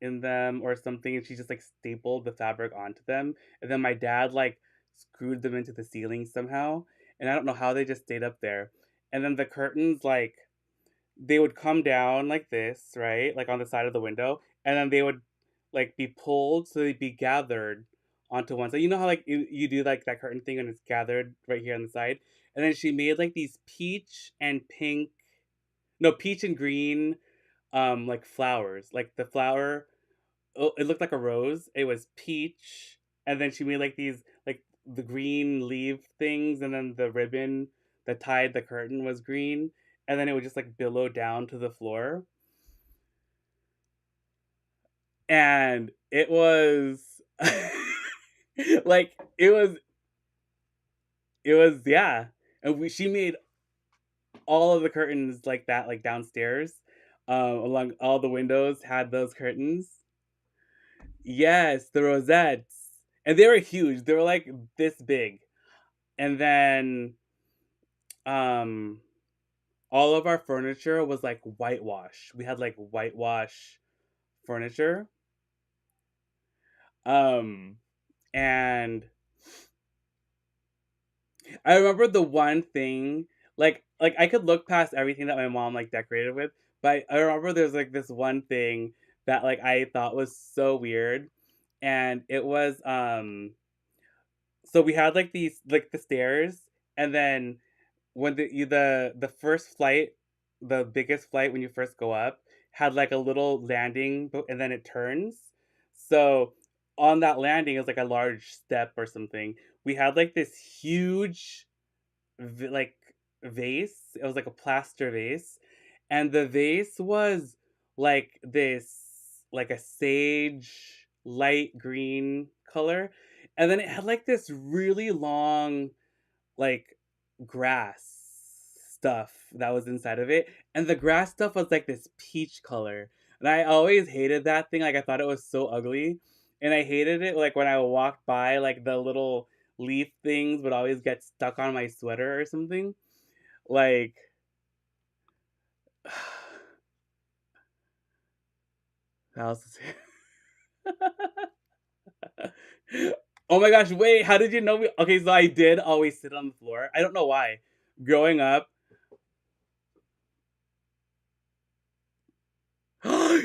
in them or something, and she just like stapled the fabric onto them, and then my dad like screwed them into the ceiling somehow, and I don't know how they just stayed up there. And then the curtains, like, they would come down like this, right? Like on the side of the window, and then they would like be pulled so they'd be gathered onto one side. You know how like you do like that curtain thing and it's gathered right here on the side? And then she made like these peach and pink, no, peach and green like flowers. Like the flower, oh, it looked like a rose. It was peach, and then she made like these like the green leaf things, and then the ribbon that tied the curtain was green, and then it would just like billow down to the floor, and it was like it was yeah, and she made all of the curtains like that, like downstairs, along all the windows had those curtains. Yes, the rosettes. And they were huge. They were like this big. And then um all of our furniture was like whitewash. We had like whitewash furniture. Um and I remember the one thing, like I could look past everything that my mom like decorated with, but I remember there's like this one thing that like I thought was so weird, and it was so we had like these like the stairs, and then when the first flight, the biggest flight when you first go up, had like a little landing, and then it turns. So on that landing is like a large step or something. We had like this huge like vase. It was like a plaster vase, and the vase was like this, like a sage light green color, and then it had like this really long like grass stuff that was inside of it, and the grass stuff was like this peach color. And I always hated that thing. Like I thought it was so ugly. And I hated it like when I walked by, like the little leaf things would always get stuck on my sweater or something. Like that was oh my gosh, wait, how did you know okay, so I did always sit on the floor. I don't know why. Growing up,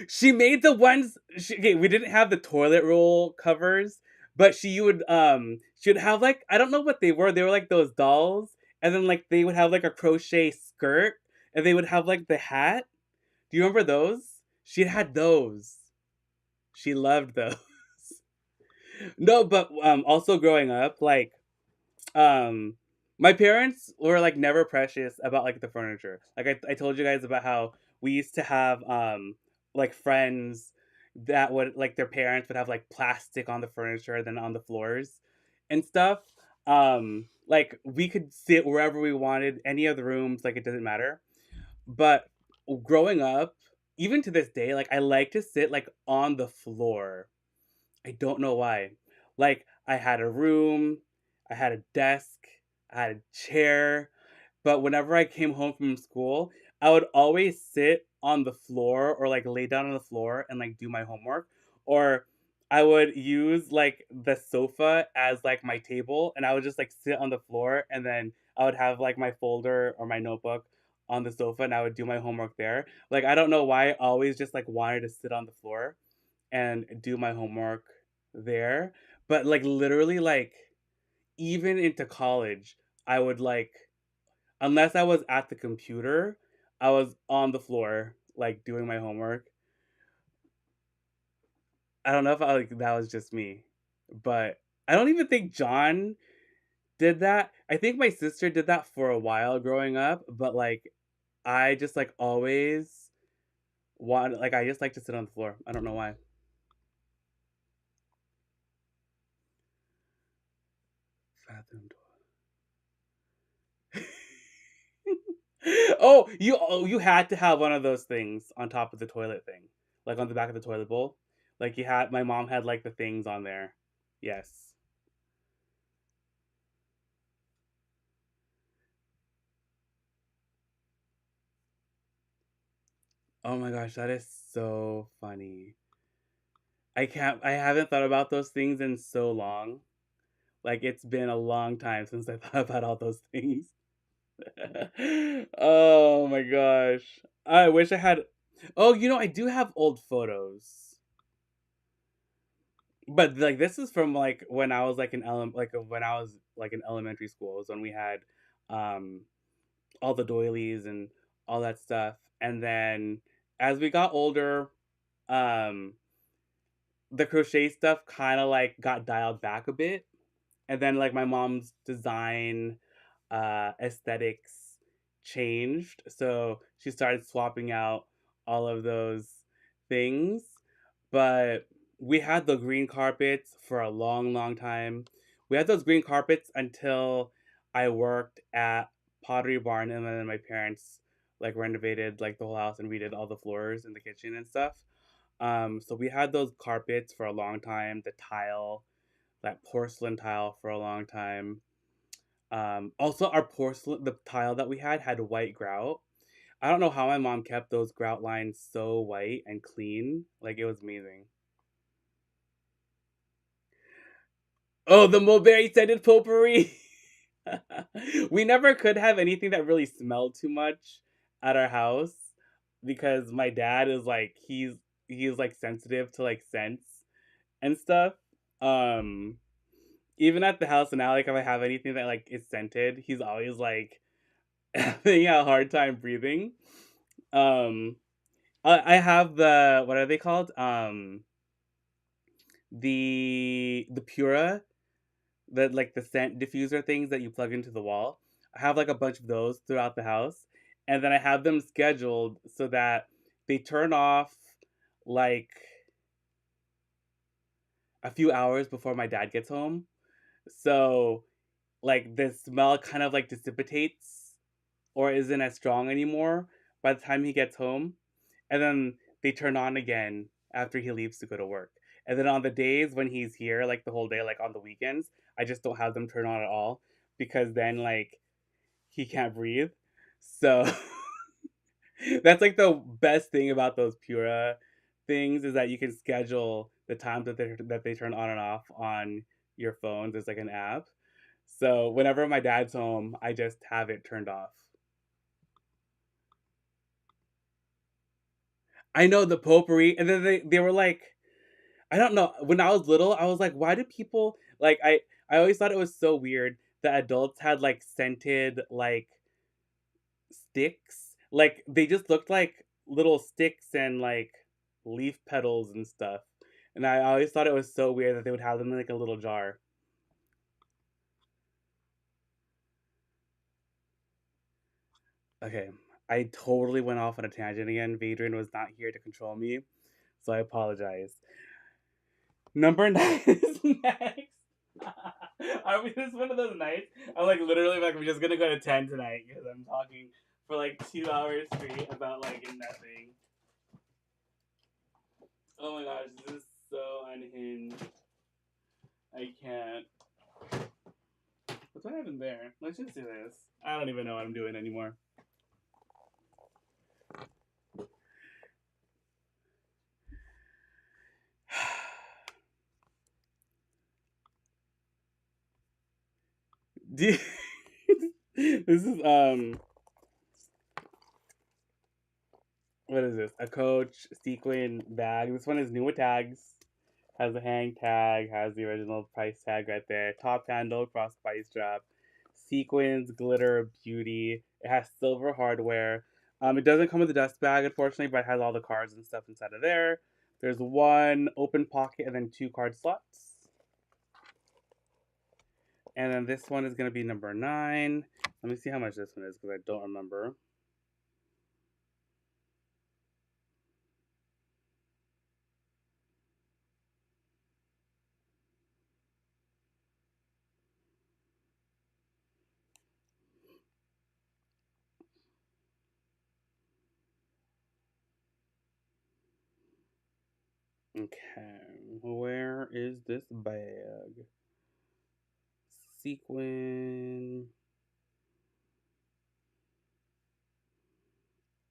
she made the ones okay, we didn't have the toilet roll covers, but she would have like I don't know what they were. They were like those dolls, and then like they would have like a crochet skirt, and they would have like the hat. Do you remember those? She had those. She loved those. No, but also growing up, like um my parents were like never precious about like the furniture. Like I told you guys about how we used to have like friends that would like their parents would have like plastic on the furniture then on the floors and stuff. Like we could sit wherever we wanted, any of the rooms, like it doesn't matter. But growing up, even to this day, like I like to sit like on the floor. I don't know why. Like, I had a room, I had a desk, I had a chair, but whenever I came home from school, I would always sit on the floor or like lay down on the floor and like do my homework. Or I would use like the sofa as like my table and I would just like sit on the floor and then I would have like my folder or my notebook on the sofa and I would do my homework there. Like, I don't know why I always just like wanted to sit on the floor and do my homework there. But like literally like even into college, I would like unless I was at the computer, I was on the floor like doing my homework. I don't know if I like that was just me. But I don't even think John did that. I think my sister did that for a while growing up, but like I just like always want like I just like to sit on the floor. I don't know why. Bathroom oh, you had to have one of those things on top of the toilet thing, like on the back of the toilet bowl. Like you had, my mom had like the things on there. Yes. Oh my gosh, that is so funny. I can't. I haven't thought about those things in so long. Like it's been a long time since I thought about all those things. Oh my gosh. I wish I had. Oh, I do have old photos. But like this is from like when I was like when I was like in elementary school was when we had um all the doilies and all that stuff. And then as we got older, um the crochet stuff kind of like got dialed back a bit. And then like my mom's design aesthetics changed. So she started swapping out all of those things. But we had the green carpets for a long, long time. We had those green carpets until I worked at Pottery Barn, and then my parents like renovated like the whole house and redid all the floors in the kitchen and stuff. So we had those carpets for a long time, the tile, that porcelain tile for a long time. Also our porcelain, the tile that we had white grout. I don't know how my mom kept those grout lines so white and clean. Like it was amazing. Oh, the mulberry scented potpourri. We never could have anything that really smelled too much at our house because my dad is like he's like sensitive to like scents and stuff. Um Even at the house now, like if I have anything that like is scented, he's always like having a hard time breathing. Um I have the what are they called? The Pura, the scent diffuser things that you plug into the wall. I have like a bunch of those throughout the house, and then I have them scheduled so that they turn off like a few hours before my dad gets home. So like the smell kind of like dissipates or isn't as strong anymore by the time he gets home. And then they turn on again after he leaves to go to work. And then on the days when he's here, like the whole day, like on the weekends, I just don't have them turn on at all because then like he can't breathe. So that's like the best thing about those Pura things is that you can schedule the times that they turn on and off on your phones. There's like an app. So whenever my dad's home, I just have it turned off. I know the potpourri, and then they were like, I don't know. When I was little, I was like, why do people like? I always thought it was so weird that adults had like scented like sticks. Like they just looked like little sticks and like leaf petals and stuff. And I always thought it was so weird that they would have them in like a little jar. Okay, I totally went off on a tangent again. Vadrian was not here to control me, so I apologize. Number nine is next. Are we? This is one of those nights. I'm like literally like we're just gonna go to 10 tonight because I'm talking for like 2 hours straight about like nothing. Oh my gosh, this is so unhinged. I can't. What's what happened there? Let's just do this. I don't even know what I'm doing anymore. This is what is this? A Coach sequin bag. This one is new with tags. Has a hang tag. Has the original price tag right there. Top handle, cross spice strap. Sequins, glitter, beauty. It has silver hardware. It doesn't come with a dust bag, unfortunately, but it has all the cards and stuff inside of there. There's one open pocket and then two card slots. And then this one is going to be number 9. Let me see how much this one is because I don't remember. Okay, where is this bag? Sequin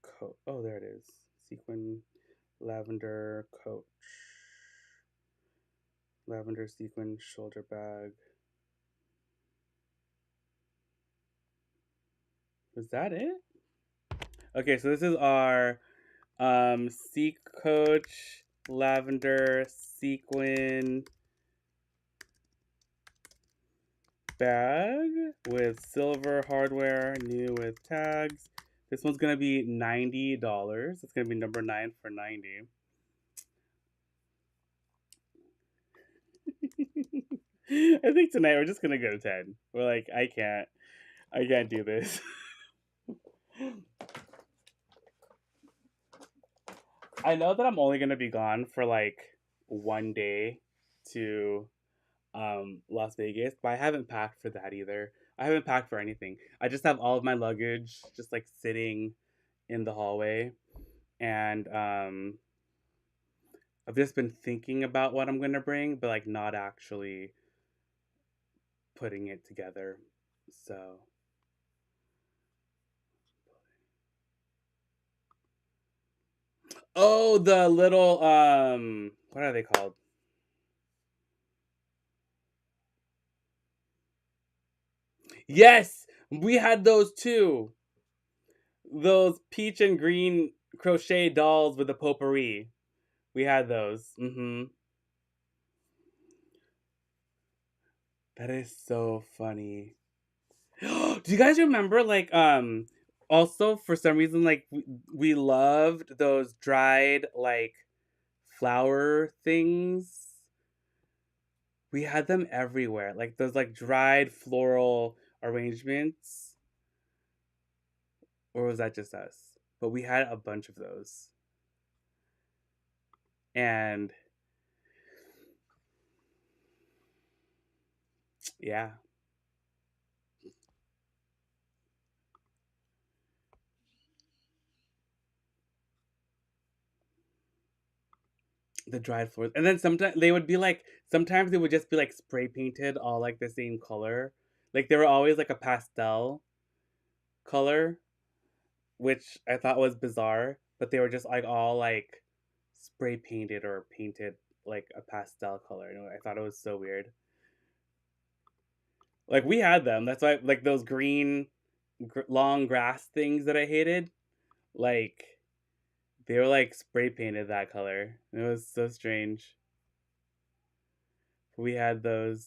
coat. Oh, there it is. Sequin lavender coat. Lavender sequin shoulder bag. Was that it? Okay, so this is our Sea Coach lavender sequin bag with silver hardware, new with tags. This one's gonna be $90. It's gonna be number 9 for 90. I think tonight we're just gonna go to 10. We're like, I can't do this. I know that I'm only gonna be gone for like one day to Las Vegas, but I haven't packed for that either. I haven't packed for anything. I just have all of my luggage just like sitting in the hallway, and I've just been thinking about what I'm gonna bring, but like not actually putting it together. So, oh, the little what are they called? Yes, we had those too. Those peach and green crochet dolls with the potpourri. We had those. That is so funny. Do you guys remember like also for some reason like we loved those dried like flower things. We had them everywhere. Like those like dried floral arrangements. Or was that just us? But we had a bunch of those. And Yeah. The dried floors. And then sometimes they would be like, sometimes they would just be like spray painted all like the same color. Like they were always like a pastel color, which I thought was bizarre, but they were just like all like spray painted or painted like a pastel color. And I thought it was so weird. Like we had them. That's why like those green long grass things that I hated, like they were like spray painted that color. It was so strange. We had those.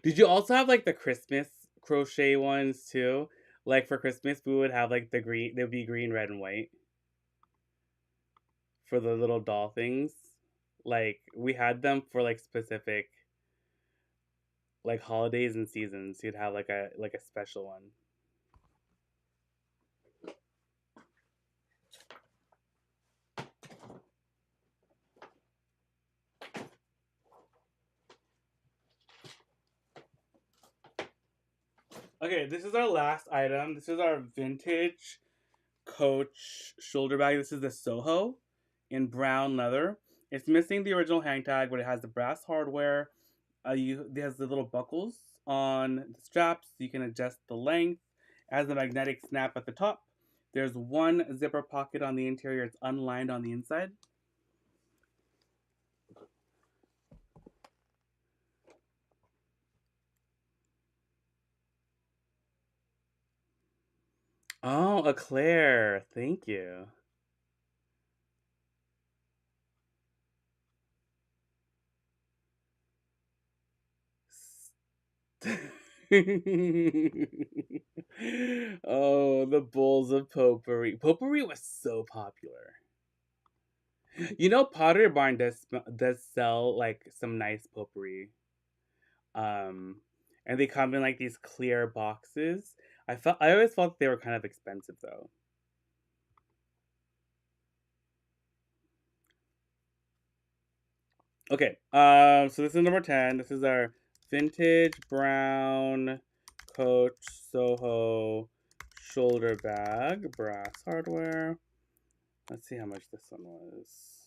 Did you also have like the Christmas crochet ones too? Like for Christmas, we would have like the green. They'd be green, red, and white for the little doll things. Like we had them for like specific like holidays and seasons. You'd have like a special one. Okay, this is our last item. This is our vintage Coach shoulder bag. This is the Soho in brown leather. It's missing the original hang tag, but it has the brass hardware. It has the little buckles on the straps. So you can adjust the length. It has the magnetic snap at the top. There's one zipper pocket on the interior. It's unlined on the inside. Oh, a Claire. Thank you. Oh, the bowls of potpourri. Potpourri was so popular. You know, Pottery Barn does sell like some nice potpourri. Um, and they come in like these clear boxes. I always felt they were kind of expensive though. Okay. So this is number 10. This is our vintage brown Coach Soho shoulder bag, brass hardware. Let's see how much this one was.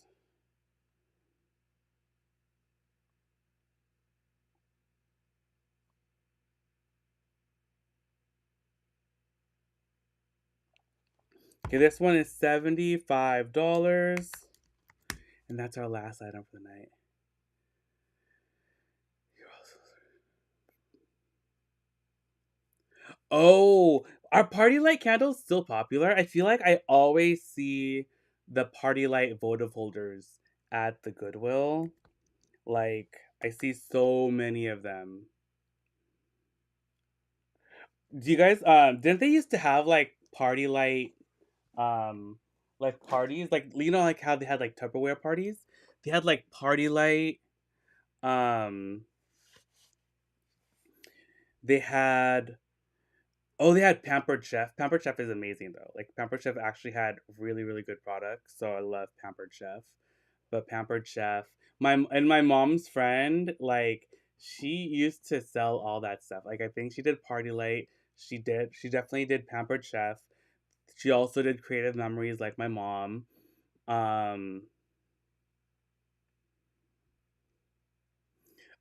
Okay, this one is $75. And that's our last item for the night. Oh, are party light candles still popular? I feel like I always see the party light votive holders at the Goodwill. Like, I see so many of them. Do you guys didn't they used to have party light um parties? Like you know like how they had like Tupperware parties? They had like party light um they had oh, they had Pampered Chef. Pampered Chef is amazing though. Like Pampered Chef actually had really really good products, so I love Pampered Chef. But Pampered Chef, my mom's friend, like she used to sell all that stuff. Like I think she did Party Light. She definitely did Pampered Chef. She also did Creative Memories like my mom. Um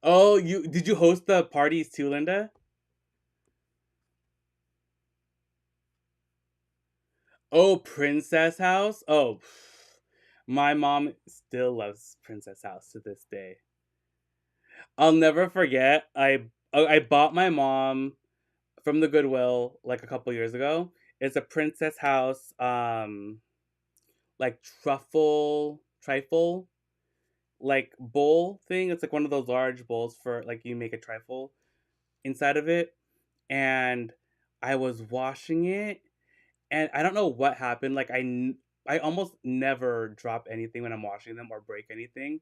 Oh, you did you host the parties too, Linda? Oh, Princess House? Oh, my mom still loves Princess House to this day. I'll never forget. I bought my mom from the Goodwill like a couple years ago. It's a Princess House like trifle like bowl thing. It's like one of those large bowls for like you make a trifle inside of it. And I was washing it and I don't know what happened. I almost never drop anything when I'm washing them or break anything,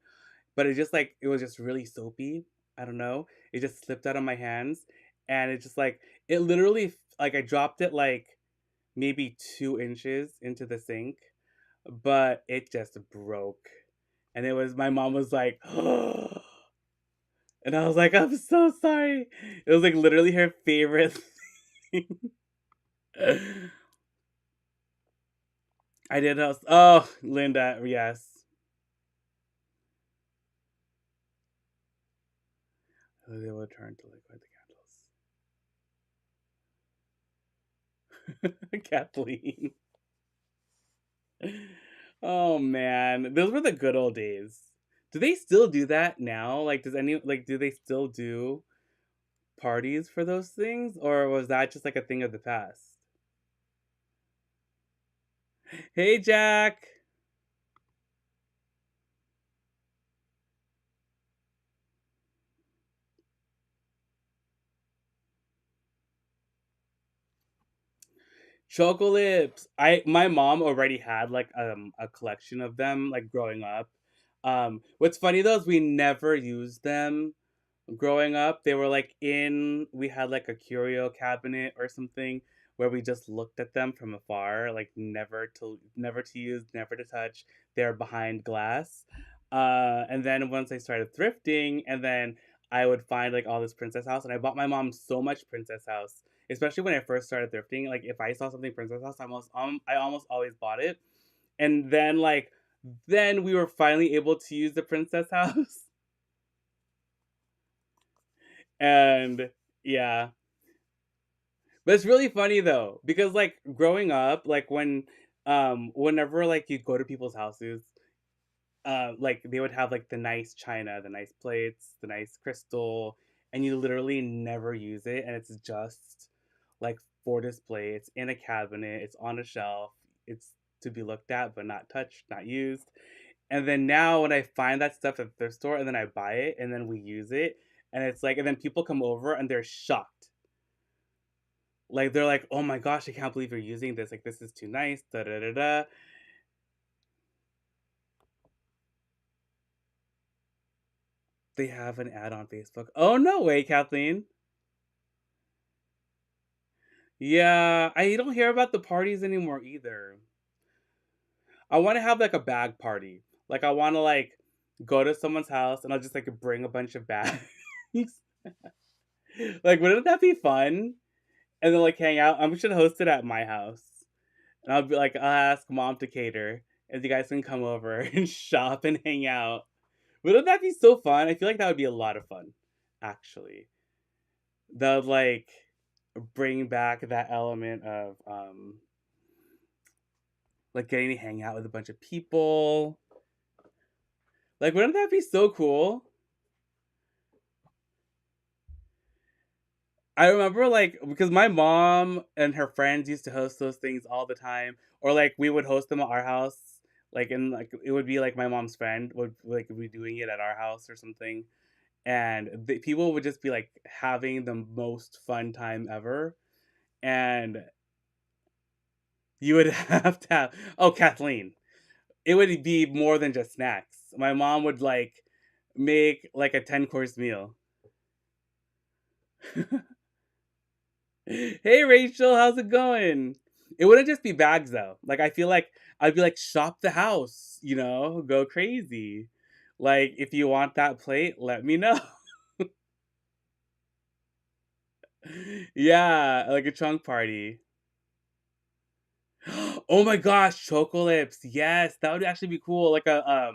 but it was just really soapy. I don't know. It just slipped out of my hands, and it just like it literally like I dropped it like maybe 2 inches into the sink, but it just broke. And it was my mom was like, and I was like, I'm so sorry. It was like literally her favorite thing. I did house. Oh, Linda, yes. They will turn to light the candles. Kathleen. Oh man, those were the good old days. Do they still do that now? Like, do they still do parties for those things, or was that just like a thing of the past? Hey, Jack. Chocolips. My mom already had like a collection of them like growing up. What's funny though is we never used them growing up. They were like we had like a curio cabinet or something where we just looked at them from afar, like never to use, never to touch. They're behind glass. And then once I started thrifting, and then I would find like all this Princess House, and I bought my mom so much Princess House, especially when I first started thrifting. Like if I saw something Princess House, I almost always bought it. And then we were finally able to use the Princess House. And yeah, but it's really funny though because like growing up, like whenever like you go to people's houses, like they would have like the nice china, the nice plates, the nice crystal, and you literally never use it, and it's just like for display. It's in a cabinet, it's on a shelf, it's to be looked at but not touched, not used. And then now when I find that stuff at the thrift store and then I buy it and then we use it, and it's like, and then people come over and they're shocked. Like they're like, "Oh my gosh, I can't believe you're using this. Like this is too nice." Da da da da. They have an ad on Facebook. Oh no way, Kathleen. Yeah, I don't hear about the parties anymore either. I want to have like a bag party. Like I want to like go to someone's house and I'll just like bring a bunch of bags. Like wouldn't that be fun? And then like hang out. I'm should host it at my house. And I'll be like, I'll ask mom to cater, and you guys can come over and shop and hang out. Wouldn't that be so fun? I feel like that would be a lot of fun, actually. That would like bring back that element of like getting to hang out with a bunch of people. Like, wouldn't that be so cool? I remember like because my mom and her friends used to host those things all the time, or like we would host them at our house. Like and like it would be like my mom's friend would like be doing it at our house or something, and people would just be like having the most fun time ever. And you would have to have, oh, Kathleen, it would be more than just snacks. My mom would like make like a 10-course meal. Hey Rachel, how's it going? It wouldn't just be bags though. Like I feel like I'd be like shop the house, go crazy. Like if you want that plate, let me know. Yeah, like a trunk party. Oh my gosh, chocolips. Yes, that would actually be cool. Like a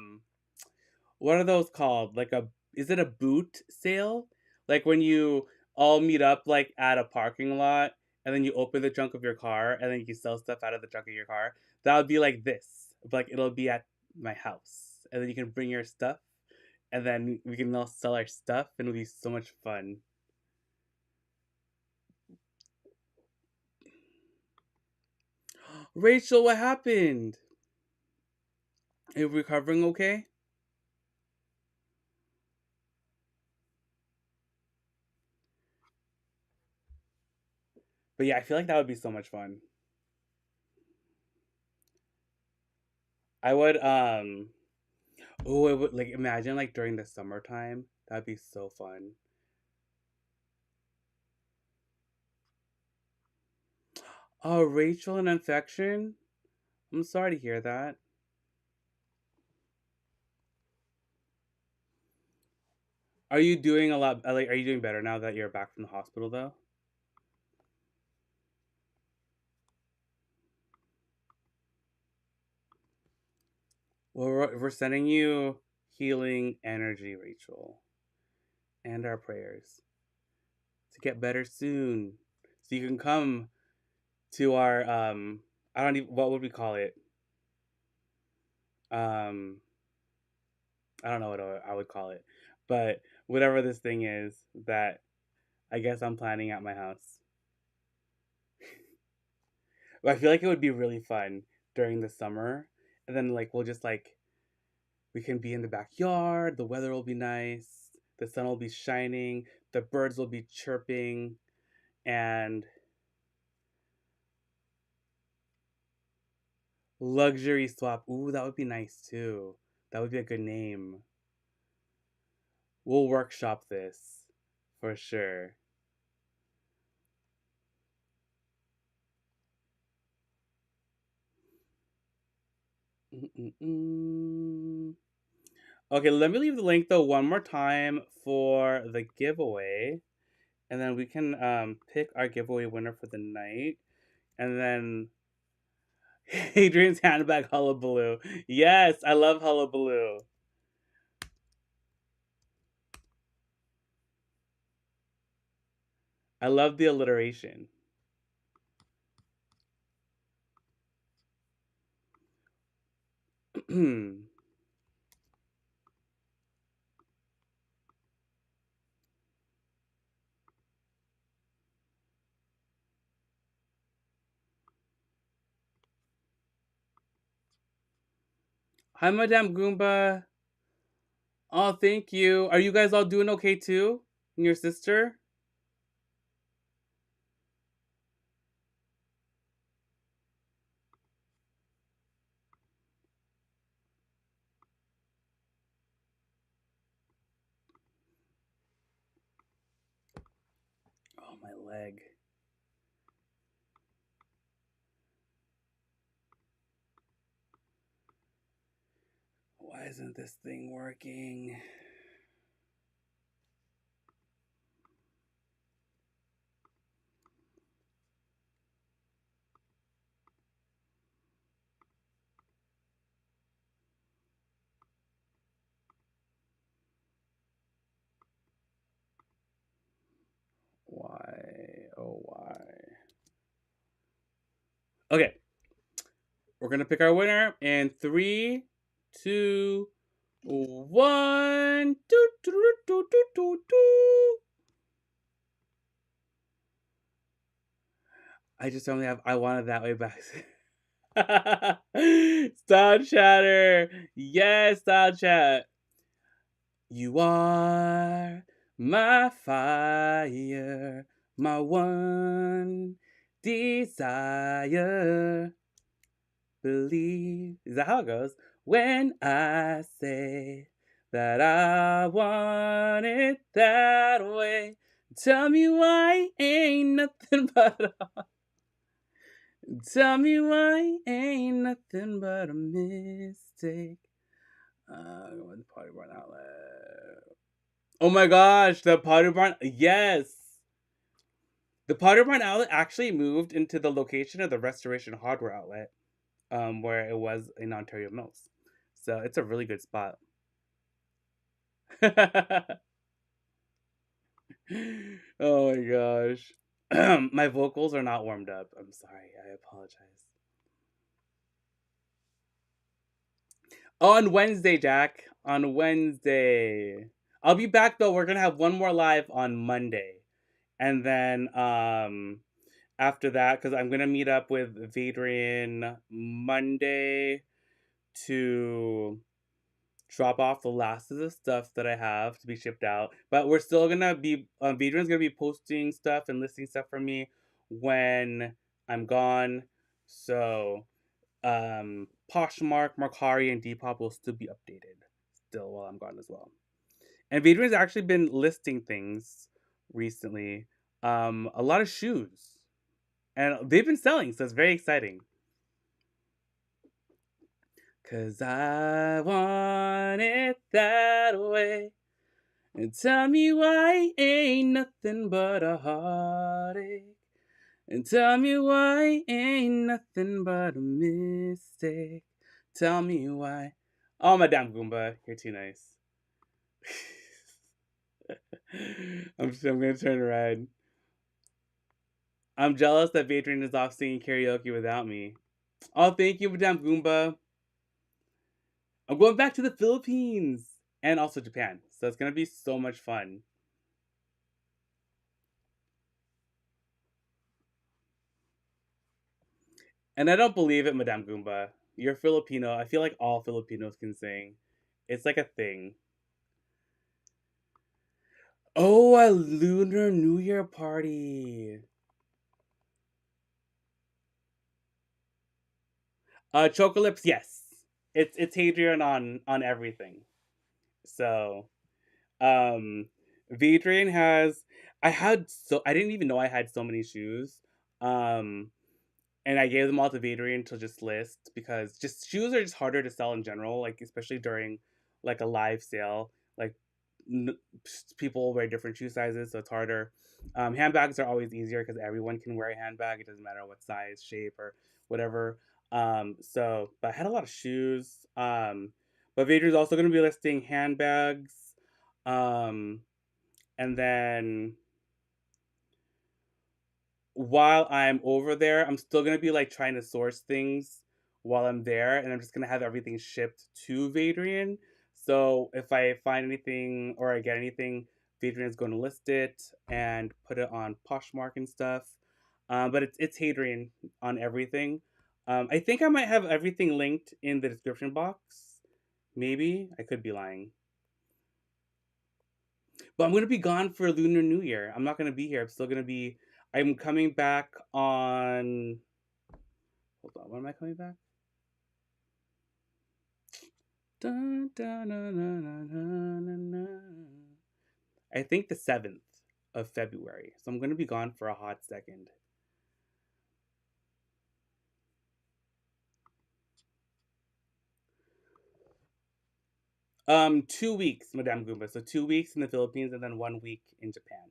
what are those called? Like a is it a boot sale? Like when you all meet up like at a parking lot and then you open the trunk of your car and then you sell stuff out of the trunk of your car. That would be like this. But like it'll be at my house. And then you can bring your stuff and then we can all sell our stuff and it'll be so much fun. Rachel, what happened? Are you recovering okay? But yeah, I feel like that would be so much fun. I would oh, it would like imagine like during the summertime. That'd be so fun. Oh, Rachel, an infection? I'm sorry to hear that. Are you doing a lot? Like, are you doing better now that you're back from the hospital, though? Well, we're sending you healing energy, Rachel, and our prayers to get better soon, so you can come to our I don't even, what would we call it? Um, I don't know what I would call it, but whatever this thing is that I guess I'm planning at my house. But I feel like it would be really fun during the summer, and then like we'll just like we can be in the backyard. The weather will be nice. The sun will be shining. The birds will be chirping, and luxury swap. Ooh, that would be nice too. That would be a good name. We'll workshop this for sure. Mm-mm-mm. Okay, let me leave the link though one more time for the giveaway, and then we can pick our giveaway winner for the night, and then Adrian's handbag hullabaloo. Yes, I love hullabaloo. I love the alliteration. Hi, Madame Goomba. Oh, thank you. Are you guys all doing okay too? And your sister? Oh, my leg. Why isn't this thing working? Why? Oh, why? Okay, we're gonna pick our winner in 3, 2, 1. Doo, doo, doo, doo, doo, doo. I just only have I wanted that way back. Style chatter. Yes, style chat. You are my fire, my one desire. Believe. Is that how it goes? When I say that I want it that way, tell me why ain't nothing but a, tell me why ain't nothing but a mistake. The Potty Barn outlet. Oh my gosh, the Potty Barn. Yes. The Potty Barn outlet actually moved into the location of the Restoration Hardware outlet, where it was in Ontario Mills. So it's a really good spot. Oh my gosh. My vocals are not warmed up. I'm sorry. I apologize. On Wednesday, Jack. On Wednesday. I'll be back though. We're gonna have one more live on Monday. And then after that, because I'm gonna meet up with Adrian Monday to drop off the last of the stuff that I have to be shipped out. But we're still gonna be Adrian's gonna be posting stuff and listing stuff for me when I'm gone. So Poshmark, Mercari, and Depop will still be updated still while I'm gone as well. And Adrian's actually been listing things recently. A lot of shoes. And they've been selling, so it's very exciting. Cause I want it that way. And tell me why ain't nothing but a heartache. And tell me why ain't nothing but a mistake. Tell me why. Oh, Madame Goomba, you're too nice. I'm gonna turn red. I'm jealous that Adrian is off singing karaoke without me. Oh, thank you, Madame Goomba. I'm going back to the Philippines and also Japan, so it's gonna be so much fun. And I don't believe it, Madame Goomba. You're Filipino. I feel like all Filipinos can sing. It's like a thing. Oh, a Lunar New Year party. Chocolips, yes. It's Hadrian on everything. So, um, Vidrian has. I didn't even know I had so many shoes. Um, and I gave them all to Vadrian to just list because just shoes are just harder to sell in general, like especially during like a live sale. Like n- people wear different shoe sizes, so it's harder. Handbags are always easier because everyone can wear a handbag. It doesn't matter what size, shape, or whatever. But I had a lot of shoes. But Vadrian's also going to be listing handbags. Um, and then while I'm over there, I'm still gonna be like trying to source things while I'm there, and I'm just gonna have everything shipped to Vadrian. So if I find anything or I get anything, Vadrian's going to list it and put it on Poshmark and stuff. But it's Hadrian on everything. I think I might have everything linked in the description box. Maybe I could be lying, but I'm gonna be gone for Lunar New Year. I'm not gonna be here. I'm still gonna be. I'm coming back on. Hold on, when am I coming back? Dun, dun, dun, dun, dun, dun, dun, dun. I think the 7th of February. So I'm going to be gone for a hot second. 2 weeks, Madame Goomba. So 2 weeks in the Philippines and then 1 week in Japan.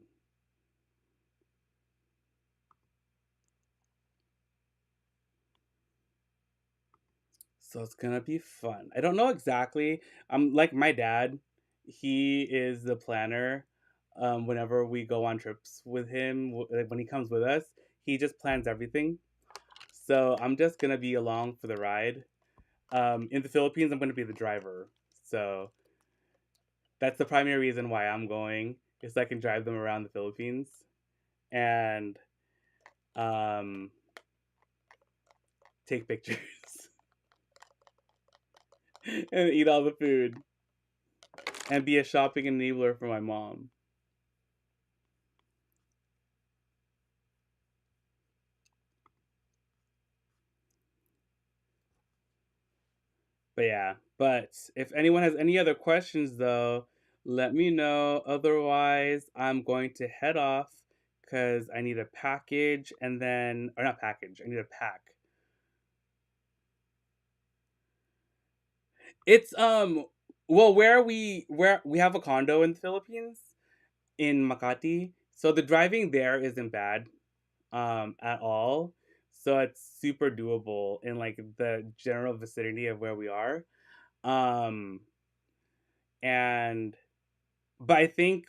So it's gonna be fun. I don't know exactly. I'm like my dad. He is the planner. Whenever we go on trips with him, like when he comes with us, he just plans everything. So I'm just gonna be along for the ride. In the Philippines, I'm gonna be the driver. So that's the primary reason why I'm going, is so I can drive them around the Philippines and um, take pictures and eat all the food and be a shopping enabler for my mom. But yeah, but if anyone has any other questions though, let me know. Otherwise, I'm going to head off because I need a package and then, or not package, I need a pack. It's well, where we have a condo in the Philippines in Makati. So the driving there isn't bad at all. So it's super doable in like the general vicinity of where we are. Um and But I think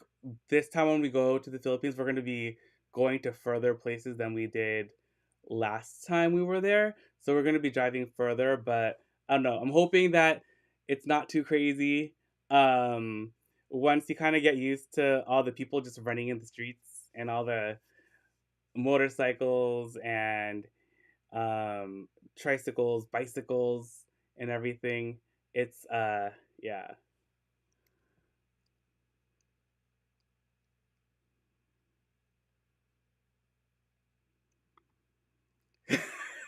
this time when we go to the Philippines, we're going to be going to further places than we did last time we were there. So we're going to be driving further, but I don't know. I'm hoping that it's not too crazy. Um, Once you kind of get used to all the people just running in the streets and all the motorcycles and um, tricycles, bicycles, and everything, it's yeah.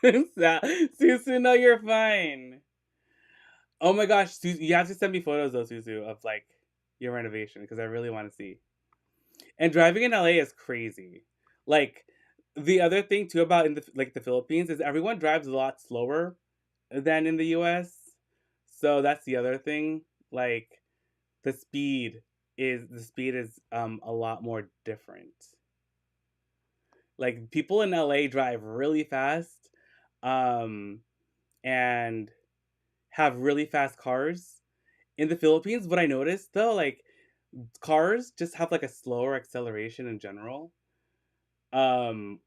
Susu, no, you're fine. Oh my gosh, you have to send me photos though, Susu, of like your renovation because I really want to see. And driving in LA is crazy. Like the other thing too about in the Philippines is everyone drives a lot slower than in the US. So that's the other thing. Like the speed. is the speed is a lot more different. Like people in LA drive really fast, um, and have really fast cars. In the Philippines, what I noticed though, like cars just have like a slower acceleration in general.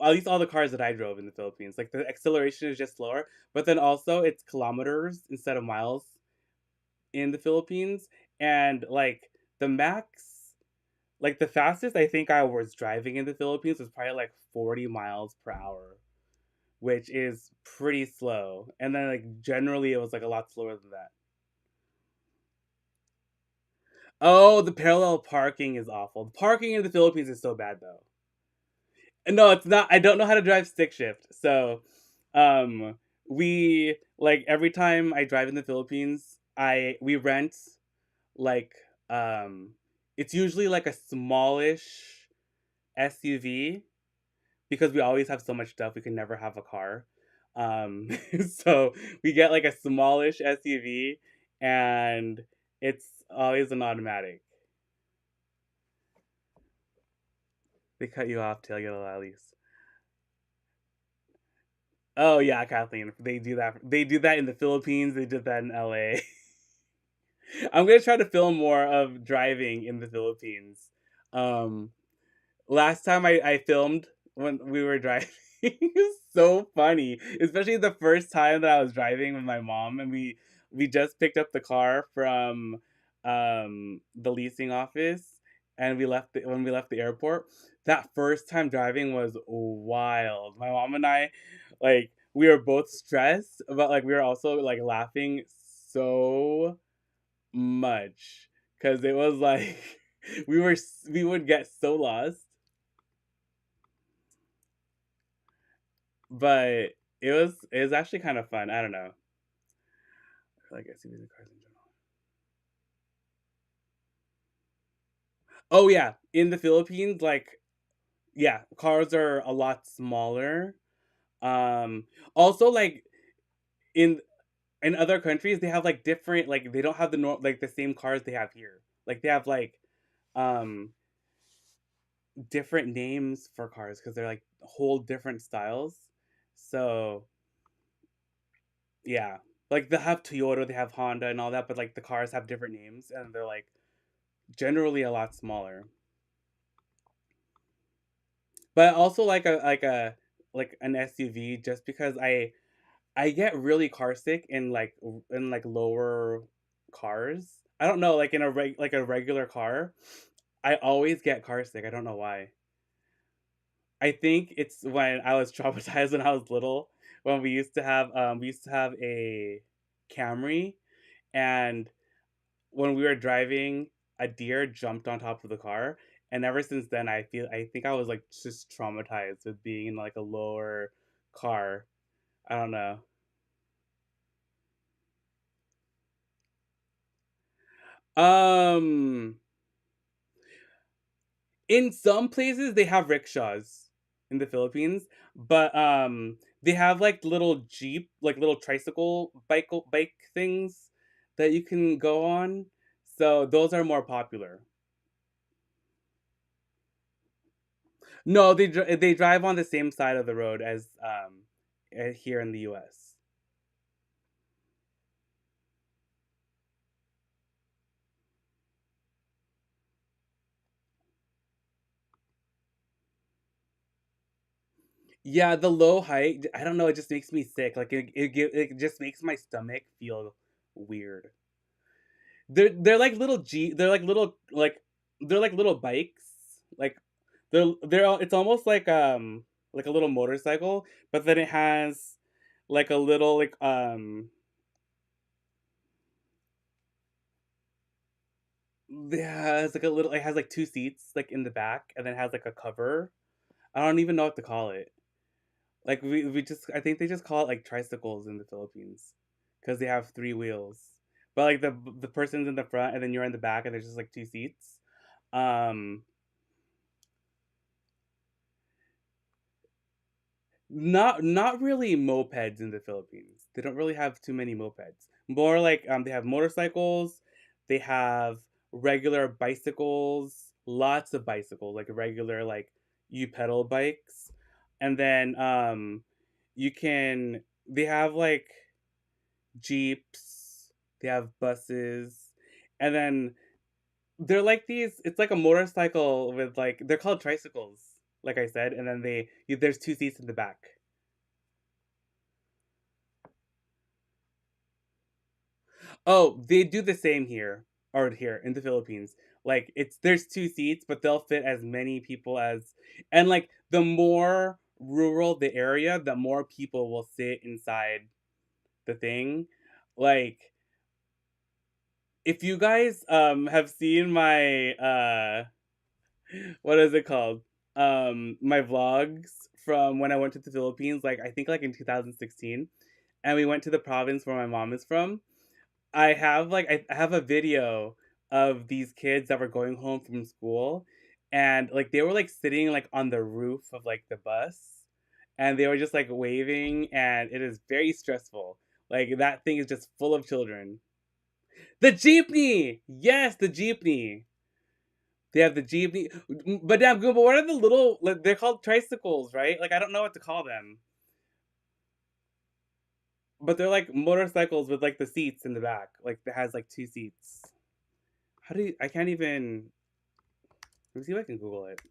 At least all the cars that I drove in the Philippines, like the acceleration is just slower, but then also it's kilometers instead of miles in the Philippines. And like the max, like the fastest I think I was driving in the Philippines was probably like 40 miles per hour, which is pretty slow. And then like generally it was like a lot slower than that. Oh, the parallel parking is awful. The parking in the Philippines is so bad though. No, it's not. I don't know how to drive stick shift. So, we like every time I drive in the Philippines, I we rent like it's usually like a smallish SUV because we always have so much stuff we can never have a car. Um so we get like a smallish SUV and it's always an automatic. They cut you off till you get a least. Oh yeah, Kathleen. They do that. They do that in the Philippines. They did that in LA. I'm gonna try to film more of driving in the Philippines. Um, Last time I filmed when we were driving, it was so funny. Especially the first time that I was driving with my mom, and we just picked up the car from the leasing office, and when we left the airport. That first time driving was wild. My mom and I, like, we were both stressed, but like we were also like laughing so much because it was like we would get so lost. But it was actually kind of fun. I don't know. I feel like SUVs and cars in general. Oh yeah, in the Philippines, like yeah, cars are a lot smaller. Um, Also like in in other countries, they have like different like they don't have like the same cars they have here. Like they have like um different names for cars because they're like whole different styles. So yeah, like they have Toyota, they have Honda, and all that, but like the cars have different names, and they're like generally a lot smaller. But I also like an SUV just because I get really car sick in like lower cars. I don't know, like in like a regular car, I always get car sick. I don't know why. I think it's when I was traumatized when I was little when we used to have a Camry, and when we were driving, a deer jumped on top of the car, and ever since then, I think I was like just traumatized with being in like a lower car. I don't know. Um, in some places they have rickshaws in the Philippines, but they have like little jeep, like little tricycle bike things that you can go on. So those are more popular. No, they drive on the same side of the road as here in the U.S. Yeah, the low height. I don't know. It just makes me sick. Like it just makes my stomach feel weird. They're like little G. They're like little they're like little bikes. Like it's almost like a little motorcycle, but then it has like a little yeah, it's like a little. It has like two seats like in the back, and then it has like a cover. I don't even know what to call it. Like we just I think they just call it like tricycles in the Philippines because they have three wheels. But like the person's in the front and then you're in the back and there's just like two seats. Um not really mopeds in the Philippines. They don't really have too many mopeds. More like they have motorcycles, they have regular bicycles, lots of bicycles, like regular like you pedal bikes. And then you can they have like jeeps, they have buses, and then they're like these it's like a motorcycle with like they're called tricycles, like I said, and then there's two seats in the back. Oh, they do the same here or here in the Philippines. Like it's there's two seats, but they'll fit as many people as and like the more rural the area, the more people will sit inside the thing. Like if you guys have seen my what is it called? My vlogs from when I went to the Philippines, like I think like in 2016, and we went to the province where my mom is from. I have a video of these kids that were going home from school, and like they were like sitting like on the roof of like the bus, and they were just like waving, and it is very stressful. Like that thing is just full of children. The jeepney, yes, the jeepney. They have the jeepney, but damn good. But what are the little? Like, they're called tricycles, right? Like I don't know what to call them, but they're like motorcycles with like the seats in the back. Like it has like two seats. How do you? I can't even. Let me see if I can Google it.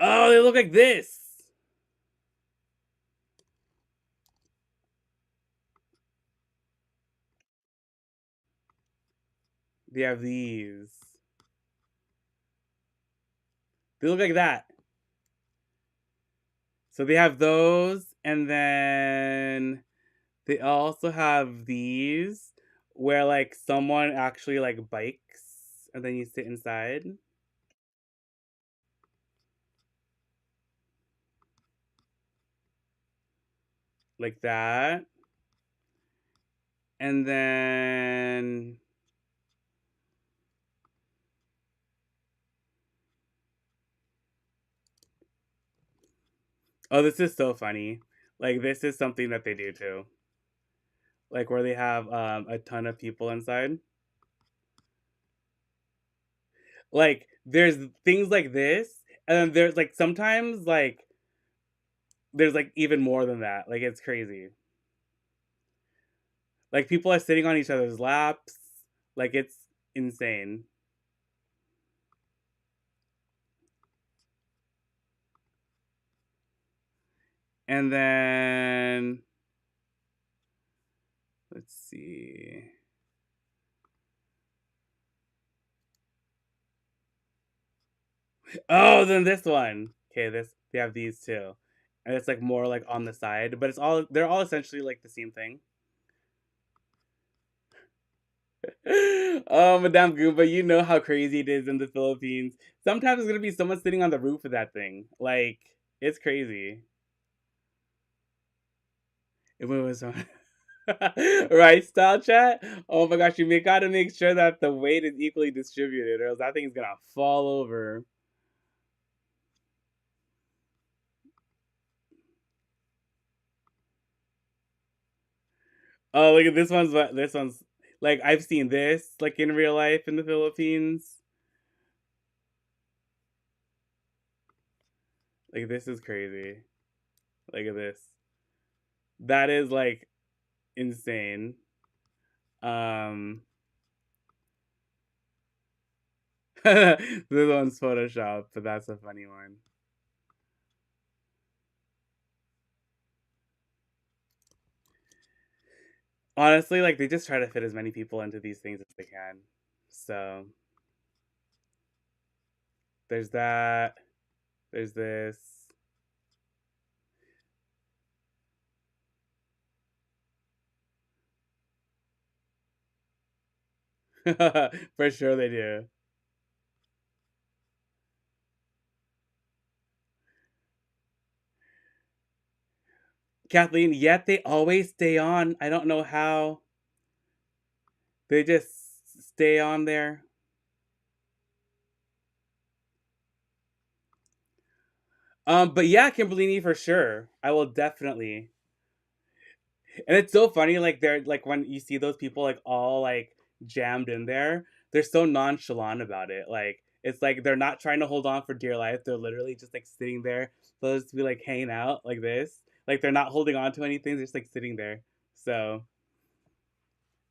Oh, they look like this. They have these. They look like that. So they have those, and then they also have these where like someone actually like bikes, and then you sit inside like that, and then oh, this is so funny. Like this is something that they do too. Like where they have a ton of people inside. Like there's things like this, and then there's like sometimes like there's like even more than that. Like it's crazy. Like people are sitting on each other's laps. Like it's insane. And then let's see. Oh, then this one. Okay, this they have these too. And it's like more like on the side, but they're all essentially like the same thing. Oh, Madame Goomba, you know how crazy it is in the Philippines. Sometimes there's gonna be someone sitting on the roof of that thing. Like, it's crazy. It was on right style chat. Oh my gosh, you gotta make sure that the weight is equally distributed, or else that thing's gonna fall over. Oh, look at this one's like I've seen this like in real life in the Philippines. Like this is crazy. Look at this. That is like insane. Um this one's Photoshop, but that's a funny one. Honestly, like they just try to fit as many people into these things as they can. So there's that. There's this. For sure they do. Kathleen, yet they always stay on. I don't know how. They just stay on there. But yeah, Kimberlini for sure. I will definitely. And it's so funny, like they're like when you see those people like all like jammed in there, they're so nonchalant about it. Like it's like they're not trying to hold on for dear life. They're literally just like sitting there, supposed to be like hanging out like this. Like they're not holding on to anything. They're just like sitting there. So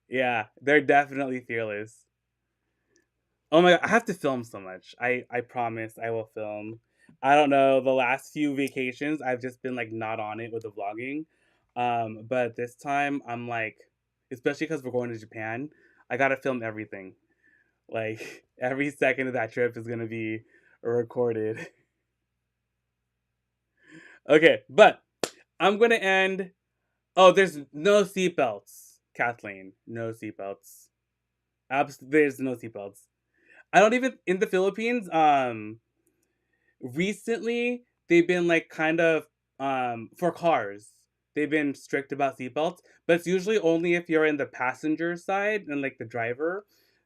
yeah, they're definitely fearless. Oh my god, I have to film so much. I promise I will film. I don't know, the last few vacations I've just been like not on it with the vlogging. But this time I'm like, especially cuz we're going to Japan, I got to film everything. Like every second of that trip is going to be recorded. Okay, but I'm going to end. Oh, there's no seatbelts, Kathleen. No seatbelts. There's no seatbelts. I don't even in the Philippines. Recently they've been like kind of for cars. They've been strict about seatbelts, but it's usually only if you're in the passenger side and like the driver.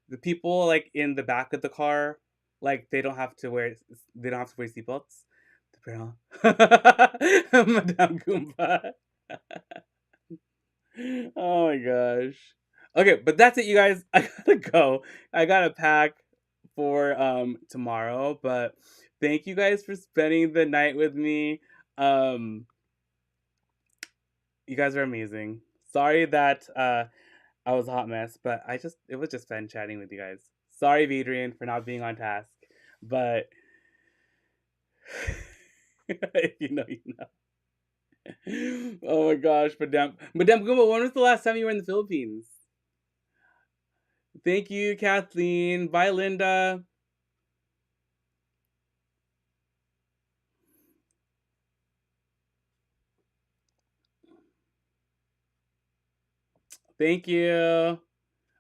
The people like in the back of the car, like they don't have to wear seatbelts. Madame Goomba. Oh my gosh. Okay, but that's it, you guys. I gotta go. I gotta pack for tomorrow. But thank you guys for spending the night with me. Um, you guys are amazing. Sorry that I was a hot mess, but it was just fun chatting with you guys. Sorry, Adrian, for not being on task, but if you know, you know. Oh my gosh, Madame Gumbo, when was the last time you were in the Philippines? Thank you, Kathleen. Bye, Linda. Thank you. All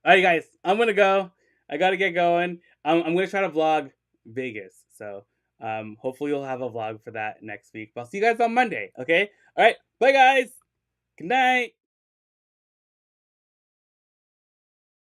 right, guys, I'm gonna go. I gotta get going. I'm gonna try to vlog Vegas, so hopefully you'll have a vlog for that next week. But I'll see you guys on Monday. Okay. All right. Bye, guys. Good night.